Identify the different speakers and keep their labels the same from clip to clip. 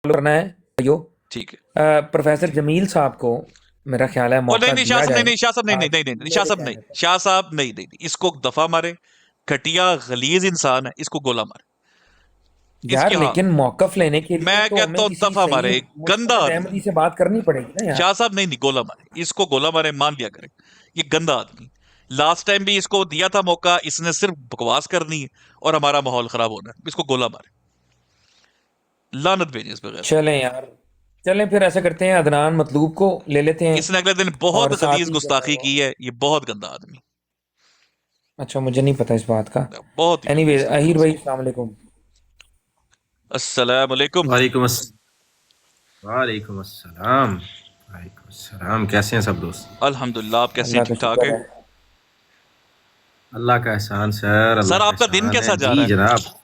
Speaker 1: करना है भाइयों।
Speaker 2: ठीक है।
Speaker 1: प्रोफेसर जमील साहब को मेरा ख्याल है
Speaker 2: और
Speaker 1: मौका
Speaker 2: नहीं
Speaker 1: दिया जाए।
Speaker 2: नहीं शाह साहब नहीं शाह साहब नहीं, शाह साहब नहीं, इसको दफा मारे, घटिया गलीज इंसान है, इसको गोला मारे
Speaker 1: यार
Speaker 2: इसकी। हाँ,
Speaker 1: लेकिन मौकफ लेने के लिए
Speaker 2: मैं
Speaker 1: तो
Speaker 2: कहता
Speaker 1: हमें
Speaker 2: हूँ
Speaker 1: किसी
Speaker 2: दफा
Speaker 1: सही
Speaker 2: मारे, गंदा
Speaker 1: मुस्तफिद
Speaker 2: आदमी।
Speaker 1: अहमदी से बात करनी पड़ेगी ना यार।
Speaker 2: शाह साहब नहीं, गोला मारे इसको, गोला मारे, मान लिया करें ये गंदा आदमी। लास्ट टाइम भी इसको दिया था मौका, इसने सिर्फ बकवास करनी है और हमारा माहौल खराब होना है, इसको गोला मारे, लानत भेजिए इस बगैर।
Speaker 1: चलें यार, चलें फिर ऐसा करते हैं, अदनान मतलूब को ले लेते हैं।
Speaker 2: इसने अगले दिन बहुत
Speaker 1: और साथ
Speaker 2: गलीज
Speaker 1: ही जो है
Speaker 2: गुस्ताखी
Speaker 1: वो,
Speaker 2: की है, ये बहुत गंदा आदमी,
Speaker 1: अच्छा मुझे नहीं पता इस बात का।
Speaker 2: बहुत ही
Speaker 1: एनीवे
Speaker 2: गलीज।
Speaker 1: अहीर भाई अस्सलाम वालेकुम।
Speaker 2: अस्सलाम वालेकुम।
Speaker 3: वालेकुम वालेकुम अस्सलाम। वालेकुम अस्सलाम। कैसे हैं सब दोस्त?
Speaker 2: अल्हम्दुलिल्लाह, आप कैसे हैं?
Speaker 1: अल्लाह का
Speaker 2: ठीक ठाक
Speaker 1: शुक्र
Speaker 2: है?
Speaker 1: है।
Speaker 3: अल्लाह का एहसान सर, अल्लाह
Speaker 2: सर
Speaker 3: का
Speaker 2: आपका दिन
Speaker 3: एहसान है
Speaker 2: कैसा जा
Speaker 3: जी
Speaker 2: रहा है?
Speaker 3: जनाब।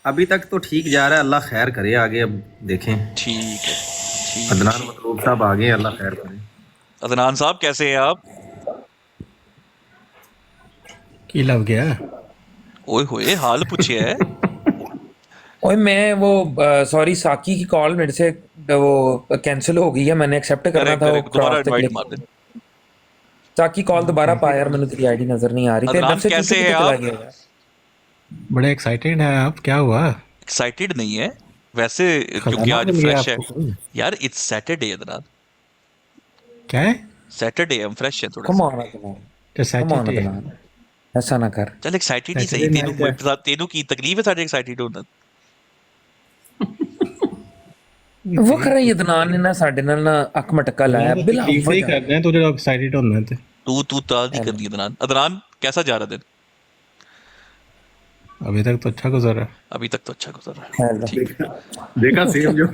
Speaker 3: अभी तक तो ठीक जा रहा है, अल्लाह खैर करे आगे, अब देखें।
Speaker 2: ठीक है, ठीक।
Speaker 3: अदनान मतलूब साहब आगे, अल्लाह खैर करे।
Speaker 2: अदनान साहब कैसे हैं आप?
Speaker 4: की लग गया।
Speaker 2: ओए होए, हाल पूछे है।
Speaker 1: ओए मैं वो सॉरी साकी की कॉल मेरे से वो कैंसिल हो गई है, मैंने एक्सेप्ट करना था, वो
Speaker 2: दोबारा
Speaker 1: क्रॉस पे
Speaker 2: इनवाइट
Speaker 1: क्लिक।
Speaker 2: मार दें।
Speaker 1: साकी कॉल दोबारा पा यार, मैंने तेरी आईडी नजर नहीं आ रही, तेरे
Speaker 2: अदनान
Speaker 1: दर से
Speaker 2: कैसे
Speaker 1: कितने
Speaker 2: हैं
Speaker 1: चला
Speaker 2: आप?
Speaker 1: गया यार।
Speaker 4: बड़े एक्साइटेड हैं आप, क्या हुआ?
Speaker 2: एक्साइटेड नहीं है वैसे, क्योंकि
Speaker 4: खजाना
Speaker 2: आज
Speaker 4: मिल गया
Speaker 2: फ्रेश है
Speaker 4: आपको कोई?
Speaker 2: यार। इट्स सैटरडे अदनान,
Speaker 4: क्या है?
Speaker 2: सैटरडे हम फ्रेश हैं थोड़ा
Speaker 1: कम
Speaker 2: सा।
Speaker 1: ऑन अदनान,
Speaker 4: तो
Speaker 1: कम ऑन
Speaker 4: सैटरडे
Speaker 1: अदनान, ऐसा ना कर।
Speaker 2: चल एक्साइटेड ही सही,
Speaker 4: सैटरडे
Speaker 2: तेनू
Speaker 4: नाइट है।
Speaker 2: तेनू की तकलीफ है साडे एक्साइटेड होना।
Speaker 1: वो कर रही अदनान ने ना साडे नाल ना अक मटका लाया बिला
Speaker 4: तकलीफ ही
Speaker 1: वजह।
Speaker 4: कर रहे हैं, तुझे एक्साइटेड होना है।
Speaker 2: तू ताज नहीं करनी अदनान। अदनान कैसा जा रहा दिन?
Speaker 4: अभी तक तो अच्छा गुजर रहा है।
Speaker 2: अभी तक तो अच्छा गुजर रहा है।
Speaker 1: हेलो
Speaker 2: ठीक।
Speaker 3: देखा सेम जो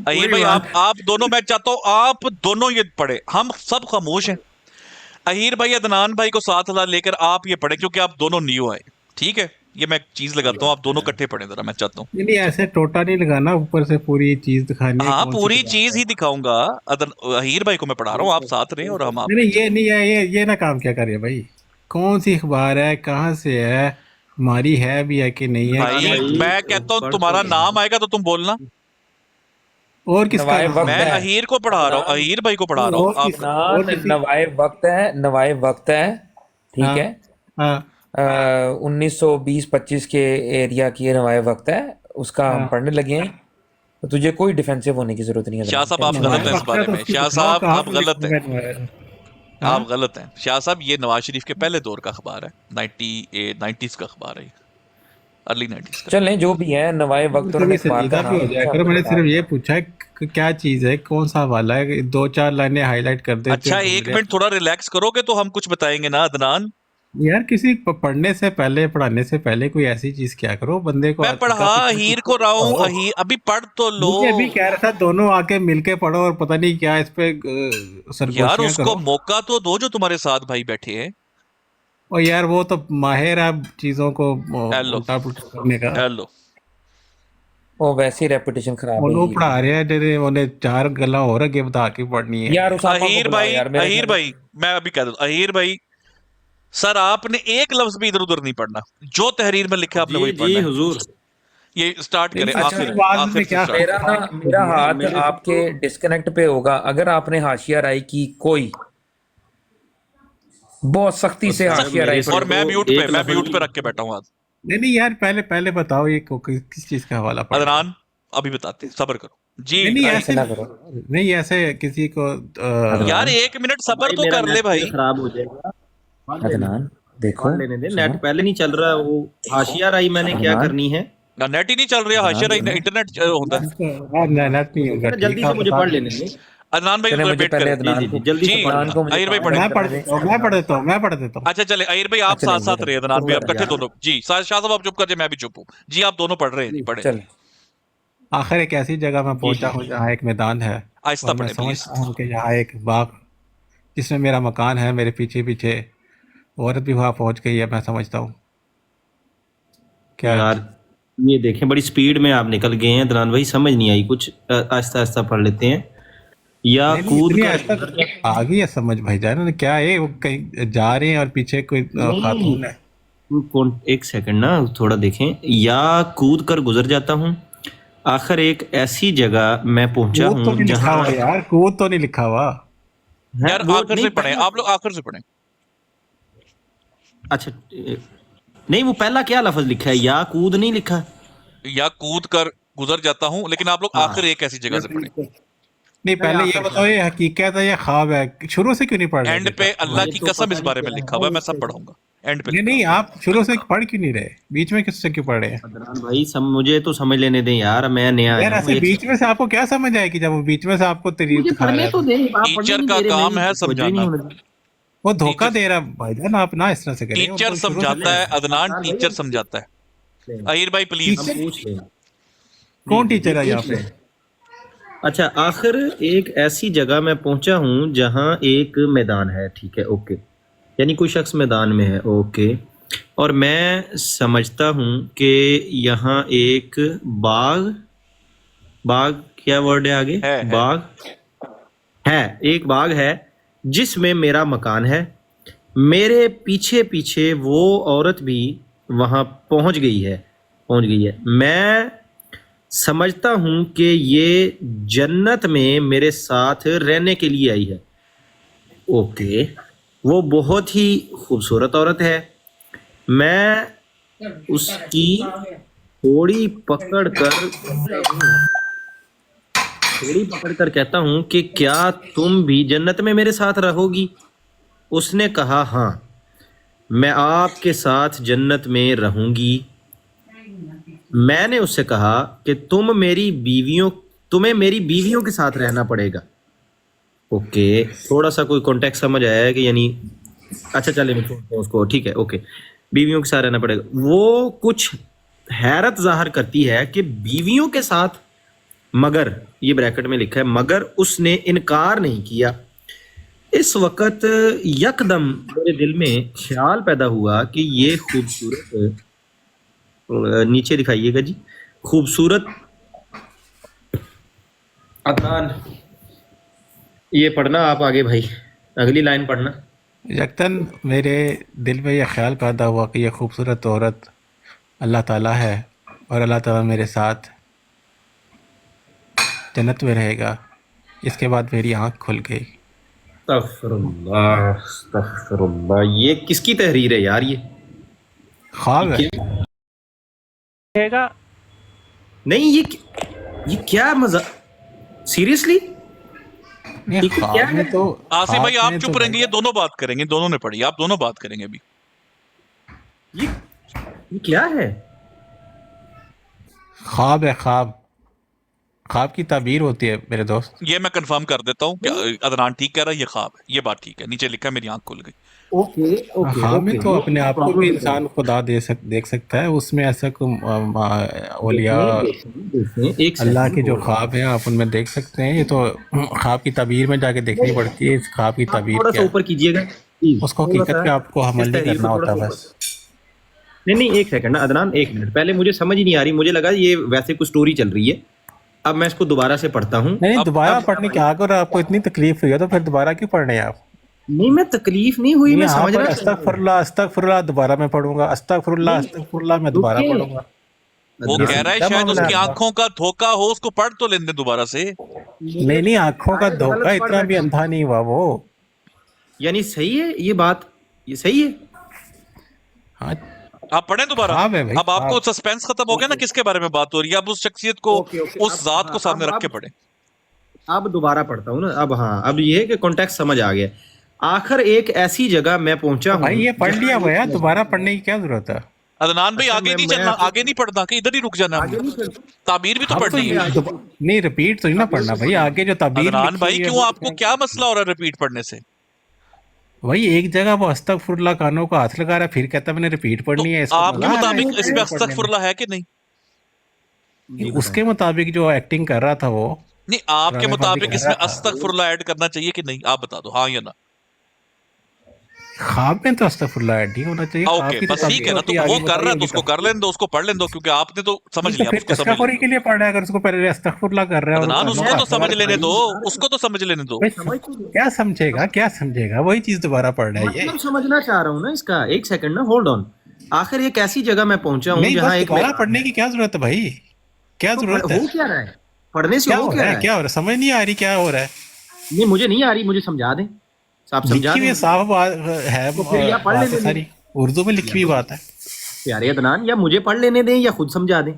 Speaker 2: अहीर भाई आप दोनों, मैं चाहता हूँ आप दोनों ये पढ़े, हम सब खामोश हैं। अहीर भाई अदनान भाई को साथ लेकर आप ये पढ़े, क्योंकि आप दोनों न्यू आए। ठीक है, ये मैं चीज लगाता हूँ, आप दोनों इकट्ठे पढ़े जरा, मैं चाहता हूँ।
Speaker 4: नहीं ऐसे टोटा नहीं लगाना, ऊपर से पूरी चीज दिखानी है।
Speaker 2: हाँ,
Speaker 4: कौन सी
Speaker 2: पूरी
Speaker 4: किताब
Speaker 2: चीज
Speaker 4: है।
Speaker 2: ही दिखाऊंगा। अहीर भाई को मैं पढ़ा रहा हूँ, आप साथ रहे और हम आप।
Speaker 4: नहीं ये नहीं है, ये ना काम क्या करे भाई। कौन सी अखबार है, कहाँ से है, हमारी है भी है कि नहीं है,
Speaker 2: भाई
Speaker 4: क्या चीज़
Speaker 2: मैं
Speaker 4: है?
Speaker 2: कहता हूँ तुम्हारा नाम आएगा तो तुम बोलना।
Speaker 4: और किसका
Speaker 1: नवाए
Speaker 4: नाम
Speaker 1: वक्त
Speaker 2: मैं
Speaker 4: है?
Speaker 1: है
Speaker 2: अहीर को पढ़ा रहा हूँ,
Speaker 1: अदनान,
Speaker 2: अहीर भाई को पढ़ा रहा हूँ
Speaker 4: और
Speaker 2: आप।
Speaker 4: किस और
Speaker 1: अदनान
Speaker 4: किसी?
Speaker 1: नवाए वक्त है, नवाए वक्त है, ठीक
Speaker 4: हाँ
Speaker 1: है।
Speaker 4: हाँ
Speaker 1: 1920-25 के एरिया की ये नवाए वक्त है, उसका हम
Speaker 4: हाँ।
Speaker 1: पढ़ने लगे हैं। तो तुझे कोई डिफेंसिव होने की जरूरत नहीं है
Speaker 2: शाह
Speaker 1: अदनान,
Speaker 2: साहब आप
Speaker 1: टेंशन
Speaker 2: गलत
Speaker 1: ना
Speaker 2: हैं
Speaker 1: ले।
Speaker 2: इस
Speaker 4: वक्त है
Speaker 2: बारे
Speaker 4: तो
Speaker 2: में,
Speaker 4: उसकी
Speaker 2: शाह
Speaker 4: दिखाओ,
Speaker 2: साहब
Speaker 4: कहाँ
Speaker 2: आप
Speaker 4: पे
Speaker 2: गलत
Speaker 4: लिखा
Speaker 2: हैं,
Speaker 4: हुआ है? हाँ?
Speaker 2: आप गलत हैं। शाह साहब ये नवाज शरीफ के पहले दौर का अखबार है, 90s का अखबार है, अर्ली 90s का।
Speaker 1: चलें जो भी है, नवाए वक्त और
Speaker 4: कभी
Speaker 1: अखबार का
Speaker 4: संजीदा भी
Speaker 1: नाम
Speaker 4: हो जाया
Speaker 1: अच्छा
Speaker 4: करो।
Speaker 1: हमने
Speaker 4: मैंने
Speaker 1: बता
Speaker 4: सिर्फ ये
Speaker 1: दिया।
Speaker 4: पूछा है कि क्या चीज है, कौन सा हवाला है, दो चार लाइनें हाईलाइट कर देते
Speaker 2: अच्छा
Speaker 4: हैं,
Speaker 2: एक
Speaker 4: ढूंढ
Speaker 2: मिनट थोड़ा रिलैक्स करोगे तो हम कुछ बताएंगे ना अदनान।
Speaker 4: यार किसी पढ़ने से पहले, पढ़ाने से पहले कोई ऐसी चीज क्या करो, बंदे को
Speaker 2: मैं
Speaker 4: आगे
Speaker 2: पढ़ा
Speaker 4: पीछे
Speaker 2: अहीर
Speaker 4: कुछ
Speaker 2: को रहा
Speaker 4: तो
Speaker 2: हूँ,
Speaker 4: हो।
Speaker 2: अहीर अभी पढ़ तो लो।
Speaker 4: मुझे अभी कह रहा था दोनों आके मिलके पढ़ो और पता नहीं क्या इस पे
Speaker 2: यार
Speaker 4: सरगोशियां
Speaker 2: उसको
Speaker 4: करो।
Speaker 2: मौका तो दो जो तुम्हारे साथ भाई बैठे हैं।
Speaker 4: और यार वो तो माहिर है चीजों को
Speaker 2: हेलो,
Speaker 4: उल्टा पुल्टा करने का।
Speaker 2: हेलो।
Speaker 1: वो वैसे ही रेपुटेशन खराब है
Speaker 4: वो
Speaker 1: हीर
Speaker 4: पढ़ा
Speaker 1: की।
Speaker 4: रहे हैं, जैसे उन्हें चार गला और आगे बता के पढ़नी है।
Speaker 1: यार उसामा को बुलाओ यार, मेरा
Speaker 2: अहीर
Speaker 1: ख्याल
Speaker 2: भाई मैं अभी कह दूं, अहीर भाई सर आपने एक लफ्ज भी इधर उधर नहीं पढ़ना, जो तहरीर में लिखा आपने
Speaker 3: जी
Speaker 2: वही
Speaker 3: जी
Speaker 2: पढ़ना है।
Speaker 3: हुजूर।
Speaker 2: ये स्टार्ट करें
Speaker 4: नहीं
Speaker 1: अच्छा,
Speaker 2: आखिर
Speaker 4: आवाज
Speaker 2: आखिर
Speaker 4: में
Speaker 2: से
Speaker 4: क्या
Speaker 2: स्टार्ट
Speaker 1: मेरा
Speaker 2: करें।
Speaker 1: ना मेरा हाथ
Speaker 3: मेरे को
Speaker 1: आपके डिस्कनेक्ट पे होगा अगर आपने हाशिया राय की, कोई बहुत सख्ती से
Speaker 3: सर
Speaker 1: हाशिया राय
Speaker 3: मेरे से
Speaker 2: और
Speaker 1: पढ़ेगा।
Speaker 2: मैं
Speaker 3: तो
Speaker 2: म्यूट पे
Speaker 3: एक लफ्ज भी
Speaker 2: रख के बैठा हूँ आज।
Speaker 4: नहीं यार, पहले पहले बताओ ये किस चीज का हवाला पढ़ना है।
Speaker 2: अदनान अभी बताते हैं, सब्र करो जी।
Speaker 4: नहीं
Speaker 1: ऐसे
Speaker 4: ऐसे
Speaker 1: ना करो
Speaker 4: नहीं, ऐसे किसी को
Speaker 2: यार
Speaker 1: अदनान,
Speaker 2: एक मिनट सब्र
Speaker 3: भाई
Speaker 2: तो
Speaker 3: मेरा
Speaker 2: कर ले
Speaker 3: नेट
Speaker 2: भाई।
Speaker 3: फिर खराब हो जाएगा। पढ़ लेने दे,
Speaker 1: अदनान देखो,
Speaker 3: पढ़ लेने दे।
Speaker 1: सुनो
Speaker 3: नेट पहले नहीं चल रहा, वो हाशिया राई मैंने क्या
Speaker 1: अदनान,
Speaker 3: करनी है।
Speaker 2: नेट ही नहीं चल रहा, हाशिया
Speaker 1: अदनान सुनो,
Speaker 2: इंटरनेट होता है।
Speaker 4: नेट नहीं होगा,
Speaker 3: ना
Speaker 4: ठीक
Speaker 3: जल्दी
Speaker 4: है
Speaker 3: से
Speaker 4: आप
Speaker 3: मुझे
Speaker 4: बता
Speaker 3: पढ़
Speaker 4: दो।
Speaker 3: लेने दे।
Speaker 2: अदनान भाई
Speaker 1: चले मुझे
Speaker 2: वेट
Speaker 1: पहले
Speaker 2: करें
Speaker 3: जी
Speaker 1: अदनान
Speaker 3: जी
Speaker 1: को,
Speaker 3: जी जल्दी
Speaker 2: जी।
Speaker 3: से पढ़
Speaker 1: अदनान
Speaker 3: लेना।
Speaker 1: को मुझे
Speaker 2: अहीर भाई
Speaker 1: काम
Speaker 2: पढ़े।
Speaker 4: मैं
Speaker 1: करने
Speaker 4: पढ़
Speaker 1: दें।
Speaker 4: देता हूँ, मैं पढ़ देता हूँ, मैं पढ़ देता हूँ।
Speaker 2: अच्छा चले अहीर भाई आप
Speaker 1: अच्छा
Speaker 2: साथ
Speaker 1: नहीं
Speaker 2: साथ
Speaker 1: मेरा
Speaker 2: रहे, अदनान
Speaker 1: शुरू
Speaker 2: भाई आप
Speaker 1: कर
Speaker 2: इकट्ठे
Speaker 1: यार,
Speaker 2: दोनों जी। शाह साहब आप चुप कर जाए, मैं भी चुप हूँ जी। आप दोनों पढ़ रहे हैं जी, पढ़े
Speaker 1: चल
Speaker 4: आखिर एक ऐसी जगह मैं
Speaker 3: जी
Speaker 4: पहुंचा
Speaker 3: जी
Speaker 4: हूँ जहाँ एक मैदान है,
Speaker 2: आहिस्ता
Speaker 4: और मैं
Speaker 2: पढ़े प्लीज।
Speaker 4: समझता हूँ कि यहाँ एक बाग जिसमें मेरा मकान है, मेरे पीछे पीछे औरत भी वहाँ पहुँच गई है, मैं समझता हूँ। क्या है?
Speaker 3: यार ये देखें, बड़ी स्पीड में आप निकल गए हैं दनान भाई, समझ नहीं आई कुछ। आहिस्ता आहिस्ता पढ़ लेते हैं या
Speaker 4: नहीं
Speaker 3: कूद
Speaker 4: इतनी
Speaker 3: कर
Speaker 4: आज
Speaker 3: गुजर
Speaker 4: तक आ गई है समझ भाई जान, क्या है वो कहीं जा रहे हैं और पीछे कोई
Speaker 3: नहीं
Speaker 4: खातून है।
Speaker 3: ایک سیکنڈ نا تھوڑا دیکھیں. یا کود کر گزر جاتا ہوں آخر ایک ایسی جگہ میں پہنچا
Speaker 4: کود تو
Speaker 3: ہوں
Speaker 4: نہیں لکھا
Speaker 3: جہاں
Speaker 4: ہوا یار, کود تو نہیں لکھا ہوا.
Speaker 2: یار
Speaker 3: وہ
Speaker 2: آخر سے
Speaker 3: نہیں
Speaker 2: پڑھیں آپ لوگ, آخر سے پڑھیں.
Speaker 3: اچھا نہیں وہ پہلا کیا لفظ لکھا ہے, یا کود نہیں لکھا.
Speaker 2: یا کود کر گزر جاتا ہوں, لیکن آپ لوگ آخر ایک ایسی جگہ سے پڑھیں.
Speaker 4: نہیں پہلے یہ بتاؤ یہ حقیقت ہے یا خواب ہے, شروع سے کیوں نہیں پڑھ رہے
Speaker 2: اینڈ پہ اللہ کی قسم اس بارے میں لکھا ہوا ہے, میں سب پڑھوں گا اینڈ پہ.
Speaker 4: نہیں نہیں آپ شروع سے پڑھ کیوں نہیں رہے, بیچ میں کس سے کیوں پڑھ رہے ہیں
Speaker 3: عدنان بھائی مجھے تو سمجھ لینے دیں یار, میں نیا
Speaker 4: یار؟
Speaker 3: آیا
Speaker 4: ایسے
Speaker 3: ہوں.
Speaker 4: بیچ میں سے آپ کو کیا سمجھ آئے گی جب وہ بیچ میں سے آپ کو تریف دکھا رہا ہے؟
Speaker 2: ٹیچر کا کام ہے سمجھانا.
Speaker 4: وہ دھوکہ دے رہا بھائی جان, آپ نہ اس طرح سے کریں.
Speaker 2: ٹیچر سمجھاتا ہے عدنان, ٹیچر سمجھاتا ہے. اہیر بھائی پلیز.
Speaker 4: کون ٹیچر ہے یہاں پہ؟
Speaker 3: اچھا آخر ایک ایسی جگہ میں پہنچا ہوں جہاں ایک میدان ہے. ٹھیک ہے اوکے, یعنی کوئی شخص میدان میں ہے. اوکے, اور میں سمجھتا ہوں کہ یہاں ایک باغ کیا ورڈ ہے آگے, باغ ہے, ایک باغ ہے جس میں میرا مکان ہے. میرے پیچھے پیچھے وہ عورت بھی وہاں پہنچ گئی ہے. میں سمجھتا ہوں کہ یہ جنت میں میرے ساتھ رہنے کے لیے آئی ہے. اوکے, وہ بہت ہی خوبصورت عورت ہے. میں اس کی تھوڑی پکڑ کر کہتا ہوں کہ کیا تم بھی جنت میں میرے ساتھ رہو گی؟ اس نے کہا ہاں, میں آپ کے ساتھ جنت میں رہوں گی. میں نے اس سے کہا کہ تمہیں میری بیویوں کے ساتھ رہنا پڑے گا. اوکے, تھوڑا سا کوئی کانٹیکٹ سمجھ آیا ہے کہ یعنی اچھا چلے میں چھوڑتا ہوں اس کو. ٹھیک ہے اوکے, بیویوں کے ساتھ رہنا پڑے گا. وہ کچھ حیرت ظاہر کرتی ہے کہ بیویوں کے ساتھ, مگر یہ بریکٹ میں لکھا ہے مگر اس نے انکار نہیں کیا. اس وقت یکدم میرے دل میں خیال پیدا ہوا کہ یہ خوبصورت, نیچے دکھائیے گا جی, خوبصورت عدنان یہ پڑھنا آپ آگے بھائی, اگلی لائن پڑھنا.
Speaker 4: یکدم میرے دل میں یہ خیال پیدا ہوا کہ یہ خوبصورت عورت اللہ تعالیٰ ہے اور اللہ تعالیٰ میرے ساتھ جنت میں رہے گا. اس کے بعد میری آنکھ کھل گئی.
Speaker 3: استغفر اللہ, یہ کس کی تحریر ہے یار؟ یہ
Speaker 4: خواب ہے.
Speaker 3: نہیں یہ کیا مزہ, سیریسلی
Speaker 4: نہیں خواب میں تو
Speaker 2: آصف بھائی آپ
Speaker 4: خواب میں
Speaker 2: چپ
Speaker 4: تو
Speaker 2: رہیں گے, یہ دونوں بات کریں گے, دونوں نے پڑھی, آپ دونوں بات کریں گے ابھی.
Speaker 3: یہ کیا ہے؟
Speaker 4: خواب ہے, خواب کی تعبیر ہوتی ہے میرے دوست.
Speaker 2: یہ میں کنفرم کر دیتا ہوں کہ عدنان ٹھیک کہہ رہا ہے, یہ خواب ہے, یہ بات ٹھیک ہے. نیچے لکھا ہے میری آنکھ کھل گئی.
Speaker 4: خواب میں تو اپنے آپ کو بھی انسان خدا دیکھ سکتا ہے. اس میں ایسا اولیاء اللہ کے جو خواب ہیں آپ ان میں دیکھ سکتے ہیں. یہ تو خواب کی تعبیر میں جا کے دیکھنی پڑتی ہے اس خواب کی تعبیر
Speaker 3: تھوڑا سا
Speaker 4: کیا
Speaker 3: اوپر کیجیے گا,
Speaker 4: اس کو حقیقت پہ آپ کو عمل نہیں کرنا ہوتا بس.
Speaker 3: نہیں ایک سیکنڈ نا عدنان, ایک منٹ, پہلے مجھے سمجھ ہی نہیں آ رہی, مجھے لگا یہ ویسے کوئی سٹوری چل رہی ہے. اب میں اس کو دوبارہ سے پڑھتا ہوں.
Speaker 4: نہیں دوبارہ پڑھنے کی اگر آپ کو اتنی تکلیف ہوئی ہے تو پھر دوبارہ کیوں پڑھنے ہیں آپ؟
Speaker 3: نہیں میں تکلیف نہیں ہوئی, میں سمجھ رہا.
Speaker 4: استغفر اللہ دوبارہ میں پڑھوں گا, استغفر اللہ میں دوبارہ پڑھوں گا.
Speaker 2: وہ کہہ رہا ہے شاید اس کی آنکھوں کا دھوکا ہو, اس کو پڑھ تو لینے دوبارہ سے.
Speaker 4: نہیں آنکھوں کا دھوکا, اتنا بھی اندھا نہیں ہوا وہ.
Speaker 3: یعنی صحیح ہے یہ بات, یہ صحیح ہے.
Speaker 4: ہاں
Speaker 2: آپ پڑھیں دوبارہ. اب آپ کو سسپینس ختم ہو گیا نا کس کے بارے میں بات ہو رہی ہے. اب اس شخصیت کو, اس ذات کو سامنے رکھ کے پڑھیں.
Speaker 3: اب دوبارہ پڑھتا ہوں نا. اب ہاں, اب یہ ہے کہ کانٹیکسٹ سمجھ آ گیا. آخر ایک ایسی جگہ میں پہنچا ہوں.
Speaker 4: بھائی یہ پڑھ لیا ہوا ہے, دوبارہ پڑھنے کی کیا ضرورت ہے؟
Speaker 2: عدنان بھائی آگے نہیں چلنا, آگے نہیں پڑھنا, کہ ادھر ہی رک جانا. تعبیر بھی تو پڑھنی ہے.
Speaker 4: نہیں ریپیٹ تو نہیں نہ پڑھنا بھائی, آگے جو تعبیر.
Speaker 2: عدنان بھائی کیوں, آپ کو کیا مسئلہ ہو رہا ہے ریپیٹ پڑھنے سے؟
Speaker 4: وہی ایک جگہ وہ استغفر اللہ کانوں کو ہاتھ لگا رہا ہے, پھر کہتا ہے میں نے ریپیٹ پڑھنی ہے.
Speaker 2: آپ کے مطابق اس پہ استغفر اللہ ہے کہ نہیں؟
Speaker 4: اس کے مطابق جو ایکٹنگ کر رہا تھا وہ
Speaker 2: نہیں, آپ کے مطابق اس میں استغفر اللہ ایڈ کرنا چاہیے کہ نہیں, آپ بتا دو ہاں یا نہ.
Speaker 4: خواب میں تو استغفر اللہ ایڈ نہیں ہونا چاہیے.
Speaker 2: اوکے بس ٹھیک ہے نا, تو وہ کر رہا ہے تو اس کو کر لیں دو, اس کو پڑھ لیں دو, کیونکہ آپ نے تو سمجھ لیا.
Speaker 4: پھر تشکری کے لیے پڑھ رہا ہے, اگر اس کو پہلے استغفر اللہ کر رہا ہے.
Speaker 2: عدنان اس کو تو سمجھ لینے دو, اس کو تو سمجھ لینے دو.
Speaker 4: کیا سمجھے گا وہی چیز دوبارہ پڑھ رہا ہے.
Speaker 3: یہ سمجھنا چاہ رہا ہوں نا اس کا, ایک سیکنڈ نا, ہولڈ آن. आखिर एक ऐसी जगह मैं पहुंचा हूँ
Speaker 4: नहीं,
Speaker 3: जहाँ
Speaker 4: बस
Speaker 3: एक
Speaker 4: दोबारा पढ़ने की क्या जरूरत है भाई, क्या
Speaker 3: तो
Speaker 4: जरूरत है,
Speaker 3: हो क्या रहा है, पढ़ने से
Speaker 4: क्या
Speaker 3: हो
Speaker 4: हो
Speaker 3: क्या
Speaker 4: रहा
Speaker 3: रहा
Speaker 4: है,
Speaker 3: है?
Speaker 4: क्या हो रहा है, समझ नहीं आ रही क्या हो रहा है।
Speaker 3: नहीं मुझे नहीं आ रही, मुझे समझा दें, आप समझा
Speaker 4: लिखी हुई
Speaker 3: दें
Speaker 4: साफ बात है,
Speaker 3: तो फिर या पढ़
Speaker 4: बात
Speaker 3: लेने
Speaker 4: है
Speaker 3: दें
Speaker 4: सारी उर्दू में लिखी हुई बात है।
Speaker 3: प्यारे अदनान, या मुझे पढ़ लेने दें या खुद समझा दें।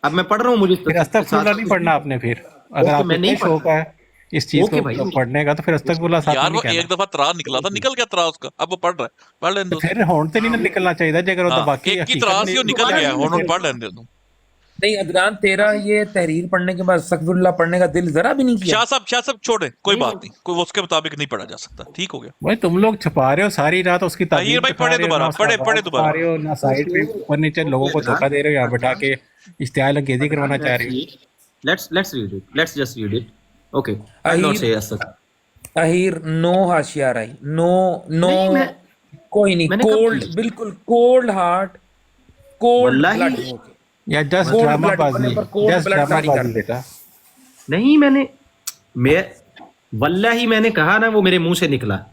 Speaker 3: अब मैं पढ़ रहा हूँ, मुझे
Speaker 4: फिर अस्तगफुरुल्लाह नहीं पढ़ना आपने, फिर अगर
Speaker 3: ओके
Speaker 4: आपको
Speaker 3: मैं
Speaker 4: इतना
Speaker 3: नहीं
Speaker 4: शौक
Speaker 3: पढ़ता।
Speaker 4: है इस चीज
Speaker 3: ओके
Speaker 4: को
Speaker 3: भाई
Speaker 4: पढ़ने का, तो फिर अस्तगफुरुल्लाह साथ में
Speaker 2: यार
Speaker 4: नहीं
Speaker 2: वो
Speaker 4: कहना।
Speaker 2: एक दफा तरा निकला था, निकल गया तरा उसका, अब वो पढ़ रहा है, पढ़ लेने
Speaker 4: तो
Speaker 2: दो।
Speaker 4: फिर होंड से नहीं ना निकलना चाहिए जे, अगर वो तो
Speaker 2: हाँ,
Speaker 4: बाकी
Speaker 2: एक की
Speaker 4: हकीकत
Speaker 2: तरास
Speaker 4: में
Speaker 2: ही वो निकल
Speaker 3: दोबारा
Speaker 2: गया,
Speaker 3: नहीं
Speaker 2: और
Speaker 3: निकल-
Speaker 2: पढ़ लेने दो।
Speaker 1: नहीं अदनान, तेरा ये तहरीर पढ़ने के बाद अस्तगफिरुल्लाह पढ़ने का दिल जरा भी नहीं किया?
Speaker 2: शाह साहब छोड़े, कोई बात नहीं, कोई उसके मुताबिक नहीं पढ़ा जा सकता, ठीक हो गया।
Speaker 4: भाई तुम लोग छुपा रहे हो सारी रात, उसकी
Speaker 2: अहीर
Speaker 4: ताबीर
Speaker 2: भाई
Speaker 4: दिखा
Speaker 2: पढ़े
Speaker 4: रहे हो,
Speaker 2: दोबारा,
Speaker 4: ना उसका
Speaker 2: पढ़े
Speaker 4: आवाज
Speaker 2: दोबारा।
Speaker 4: दिखा रहे हो, ना साइड पे ऊपर नीचे लोगों को धोखा दे रहे हो, यहाँ बैठा के इश्तिहाल अंगेजी करवाना चाह रहे हो।
Speaker 3: let's read it, let's just read it. Okay, I'll not
Speaker 1: Ahir
Speaker 3: say अस्तगफुरुल्लाह।
Speaker 1: Ahir no हाशिया राई, नो नो
Speaker 3: नहीं,
Speaker 1: कोई नहीं,
Speaker 3: मैंने कब
Speaker 1: कोल्ड,
Speaker 3: की?
Speaker 1: बिल्कुल कोल्ड हार्ट, कोल्ड
Speaker 3: वल्लाही-
Speaker 1: ब्लड होके,
Speaker 4: या जस्ट
Speaker 1: Cold
Speaker 4: ड्रामा
Speaker 1: blood
Speaker 4: बाजी,
Speaker 1: होने पर cold
Speaker 4: जस्ट
Speaker 1: blood
Speaker 4: ड्रामा
Speaker 1: जारी
Speaker 4: बाजी
Speaker 1: कर।
Speaker 4: बेटा।
Speaker 3: नहीं मैं वल्लाही मैंने कहा ना, वो मेरे मुंह से निकला।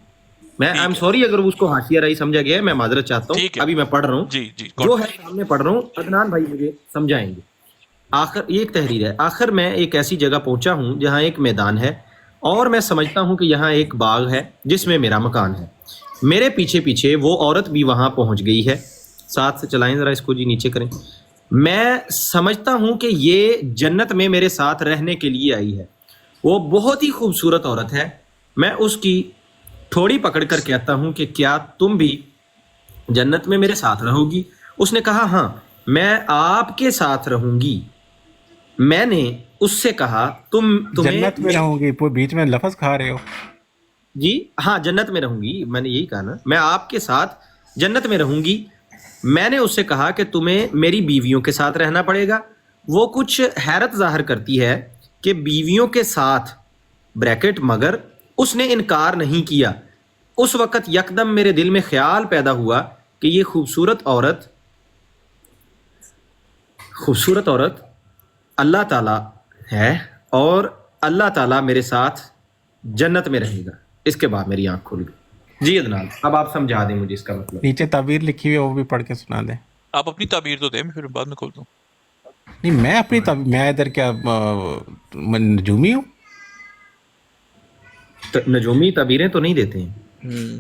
Speaker 3: मैं आई एम सॉरी अगर उसको हाशिया राई समझा गया है, मैं माजरत चाहता हूँ।
Speaker 2: ठीक है।
Speaker 3: अभी मैं पढ़ रहा हूँ,
Speaker 2: जी जी,
Speaker 3: जो है सामने पढ़ रहा हूँ, अदनान भाई मुझे समझाएंगे। आखिर ये एक तहरीर है। आखिर मैं एक ऐसी जगह पहुंचा हूँ जहाँ एक मैदान है और मैं समझता हूँ कि यहाँ एक बाग है जिसमें मेरा मकान है। मेरे पीछे पीछे वो औरत भी वहाँ पहुँच गई है। साथ से चलाएं ज़रा इसको जी, नीचे करें। मैं समझता हूँ कि ये जन्नत में मेरे साथ रहने के लिए आई है। वो बहुत ही खूबसूरत औरत है। मैं उसकी थोड़ी पकड़ कर कहता हूँ कि क्या तुम भी जन्नत में मेरे साथ रहोगी? उसने कहा हाँ, मैं आपके साथ रहूंगी। मैंने उससे कहा तुम्हें
Speaker 4: जन्नत में रहूंगी, पूरे बीच में लफ्ज खा रहे हो।
Speaker 3: जी हाँ, जन्नत में रहूंगी, मैंने यही कहा ना, मैं आपके साथ जन्नत में रहूंगी। मैंने उससे कहा कि तुम्हें मेरी बीवियों के साथ रहना पड़ेगा। वो कुछ हैरत जाहिर करती है कि बीवियों के साथ ब्रैकेट, मगर उसने इनकार नहीं किया। उस वक़्त यकदम मेरे दिल में ख्याल पैदा हुआ कि ये खूबसूरत औरत अल्लाह ताला है और अल्लाह ताला मेरे साथ जन्नत में रहेगा। इसके बाद मेरी आंख खुल गई। जी अदनान, अब आप समझा दें मुझे इसका मतलब।
Speaker 4: नीचे ताबीर लिखी हुई है, वो भी पढ़ के सुना दें।
Speaker 2: आप अपनी ताबीर तो दे, मैं फिर बाद में खोल दूं।
Speaker 4: नहीं, मैं अपनी मैं इधर क्या नजूमी हूँ?
Speaker 3: तो नजूमी तबीरें तो नहीं देते हैं।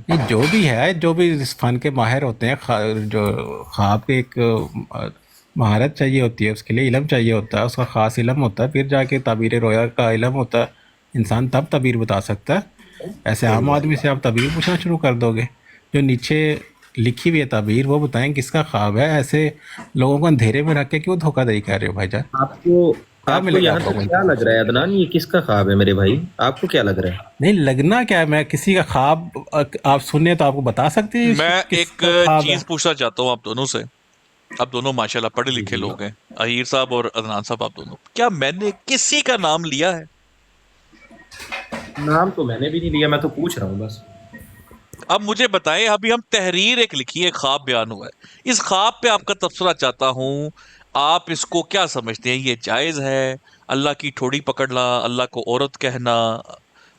Speaker 4: ये जो भी है, जो भी इस फन के माहिर होते हैं, जो ख्वाब के एक महारत चाहिए होती है, उसके लिए इल्म चाहिए होता है, उसका ख़ास इल्म होता है, फिर जाके ताबीर रोया का इल्म होता है, इंसान तब ताबीर बता सकता है। ऐसे आम आदमी से आप ताबीर पूछना शुरू कर दोगे? जो नीचे लिखी हुई है ताबीर, वो बताएं किसका ख्वाब है। ऐसे लोगों को अंधेरे में रख के क्यों धोखाधड़ी कर रहे हो भाईजान?
Speaker 3: आपको
Speaker 4: मिलेगा
Speaker 3: यहाँ
Speaker 4: आपको?
Speaker 3: तक क्या लग रहा है अदनान, ये किसका ख्वाब है मेरे भाई? आपको क्या लग रहा है?
Speaker 4: नहीं लगना क्या है, मैं किसी का ख्वाब आप सुने तो आपको बता सकते हैं
Speaker 2: मैं एक
Speaker 4: किसका ख्वाब है?
Speaker 2: चीज पूछना चाहता हूँ आप दोनों से। आप दोनों माशाल्लाह पढ़े लिखे लोग हैं, अहीर साहब और अदनान साहब, आप दोनों, क्या मैंने किसी का नाम लिया है?
Speaker 3: नाम तो मैंने भी नहीं लिया, मैं तो पूछ रहा हूँ बस।
Speaker 2: अब मुझे बताएं, अभी हम तहरीर एक लिखी है, ख्वाब बयान हुआ है, इस ख्वाब पे आपका तबसरा चाहता हूँ। आप इसको क्या समझते हैं? ये जायज़ है? अल्लाह की ठोड़ी पकड़ना, अल्लाह को औरत कहना,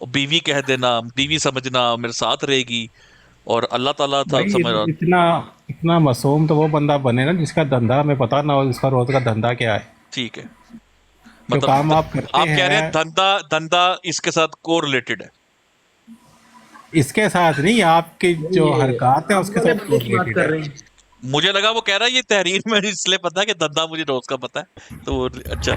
Speaker 2: बीवी कह देना, बीवी समझना मेरे साथ रहेगी, और अल्लाह ताला था
Speaker 4: भाई
Speaker 2: समझ रहा।
Speaker 4: इतना मासूम तो वो बंदा बने ना जिसका धंधा हमें पता ना हो, जिसका रोज का धंधा क्या है।
Speaker 2: ठीक है,
Speaker 4: जो काम आप करते
Speaker 2: आप कह रहे हैं
Speaker 4: हैं
Speaker 2: धंधा इसके साथ को रिलेटेड है?
Speaker 4: इसके साथ नहीं, आपकी जो हरकत है उसके साथ
Speaker 3: बात कर रहे हैं।
Speaker 2: मुझे लगा वो कह रहा है ये तहरीर में इसलिए पता है कि धंधा मुझे रोज का पता है, तो अच्छा।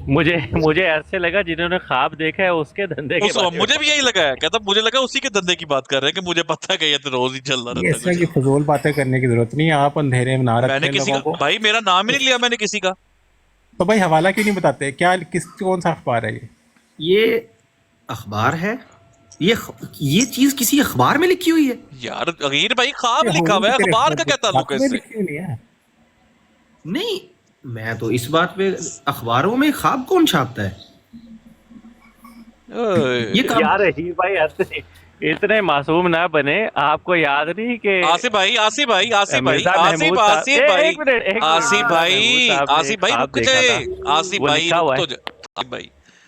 Speaker 5: मुझे ऐसे लगा जिन्होंने ख्वाब देखा है उसके धंधे के बारे में।
Speaker 2: मुझे भी यही लगा है, कहता मुझे लगा उसी के धंधे की बात कर रहे हैं कि मुझे पता है कि ये तो रोज ही चल रहा
Speaker 4: ये
Speaker 2: रहता
Speaker 4: ऐसा की फजूल बातें करने की जरूरत नहीं है। आप अंधेरे में ना
Speaker 2: मैंने
Speaker 4: रखें
Speaker 2: किसी
Speaker 4: लोगों
Speaker 2: का,
Speaker 4: को।
Speaker 2: भाई मेरा नाम ही नहीं लिया मैंने किसी का।
Speaker 4: तो भाई हवाला क्यों नहीं बताते? क्या कौन सा अखबार है
Speaker 3: ये अखबार है? ये चीज किसी अखबार में लिखी हुई है?
Speaker 2: यार अहीर भाई, ख्वाब लिखा हुआ है, अखबार का क्या ताल्लुक है इससे?
Speaker 3: नहीं, मैं तो इस बात पे, अखबारों में ख्वाब कौन छापता है? ये काम
Speaker 5: यार ही भाई इतने मासूम ना बने। आपको याद नहीं कि
Speaker 2: आसिफ भाई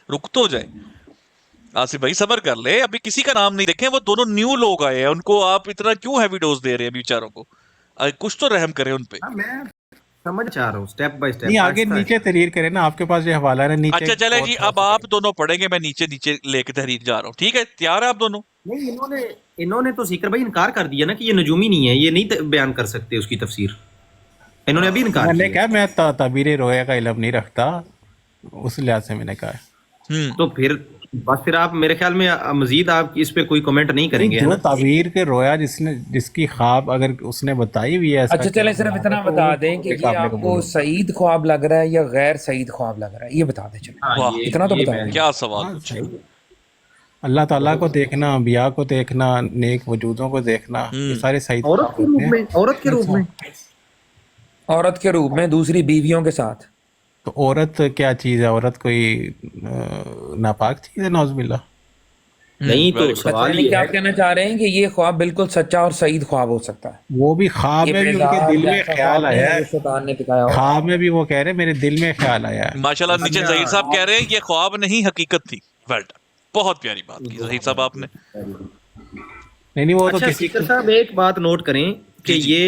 Speaker 2: रुक तो जाए। आसिफ भाई सबर कर ले, अभी किसी का नाम नहीं देखे, वो दोनों न्यू लोग आए हैं, उनको आप इतना क्यों हैवी डोज दे रहे हैं बेचारों को? कुछ तो रहम करे उन पे।
Speaker 3: हाँ, मैं समझ चाह रहा हूँ स्टेप बाय स्टेप।
Speaker 4: नहीं आगे नीचे तहरीर करें ना, आपके पास ये हवाला है नीचे।
Speaker 2: अच्छा चले जी, अब आप दोनों पढ़ेंगे, मैं नीचे नीचे लेके तहरीर जा रहा हूँ, ठीक है? तैयार है आप दोनों?
Speaker 3: नहीं, इन्होंने तो सीकर भाई इनकार कर दिया ना कि ये नजूमी नहीं है, ये नहीं बयान कर सकते उसकी तफसीर। इन्होंने अभी इनकार
Speaker 4: मैंने
Speaker 3: किया।
Speaker 4: कहा मैं तबीर रोया का इल्म नहीं रखता, उस लिहाज से मैंने कहा।
Speaker 3: तो फिर आप मेरे ख्याल में मजीद आप इस पे कोई कमेंट नहीं करेंगे, है
Speaker 4: जो
Speaker 3: ना?
Speaker 4: तबीर के रोया जिसकी ख्वाब अगर उसने बताई हुई है
Speaker 1: अच्छा चले सिर्फ इतना बता दें कि ये आपको सईद ख्वाब लग रहा है या गैर सईद ख्वाब लग रहा है, ये बता दें चले।
Speaker 3: हाँ,
Speaker 2: वाह,
Speaker 1: इतना तो बता दें।
Speaker 2: क्या सवाल पूछा।
Speaker 4: अल्लाह ताला को देखना, अंबिया को देखना, नेक वजूदों को देखना, ये सारे सही
Speaker 3: औरत के रूप में, औरत के रूप में,
Speaker 1: औरत के रूप में दूसरी बीवियों के साथ।
Speaker 4: तो औरत क्या चीज़ है? औरत कोई नापाक चीज़ है? नौज़बिल्ला।
Speaker 3: नहीं तो
Speaker 1: अच्छा
Speaker 3: सवाल
Speaker 1: यानी
Speaker 3: ये
Speaker 1: कि
Speaker 3: है
Speaker 1: आप कहना चाह रहे हैं कि ये ख्वाब बिल्कुल सच्चा और सईद ख्वाब हो सकता है।
Speaker 4: वो भी ख्वाब
Speaker 1: ये
Speaker 4: में भी उनके
Speaker 1: बेजार
Speaker 4: दिल में
Speaker 1: जैसा
Speaker 4: ख्याल
Speaker 1: ख्वाब नहीं
Speaker 4: आया
Speaker 1: है
Speaker 4: है,
Speaker 1: जो शैतान ने दिखाया हो।
Speaker 4: ख्वाब में भी वो कह रहे हैं मेरे दिल में ख्याल आया है।
Speaker 2: माशाल्लाह, नीचे जहीर साहब कह रहे हैं ये ख्वाब नहीं हकीकत थी। वेल डन, बहुत प्यारी बात की जहीर साहब आपने।
Speaker 4: नहीं वो तो
Speaker 3: अच्छा
Speaker 4: किसी
Speaker 3: सीकर साहब एक बात नोट करें कि ये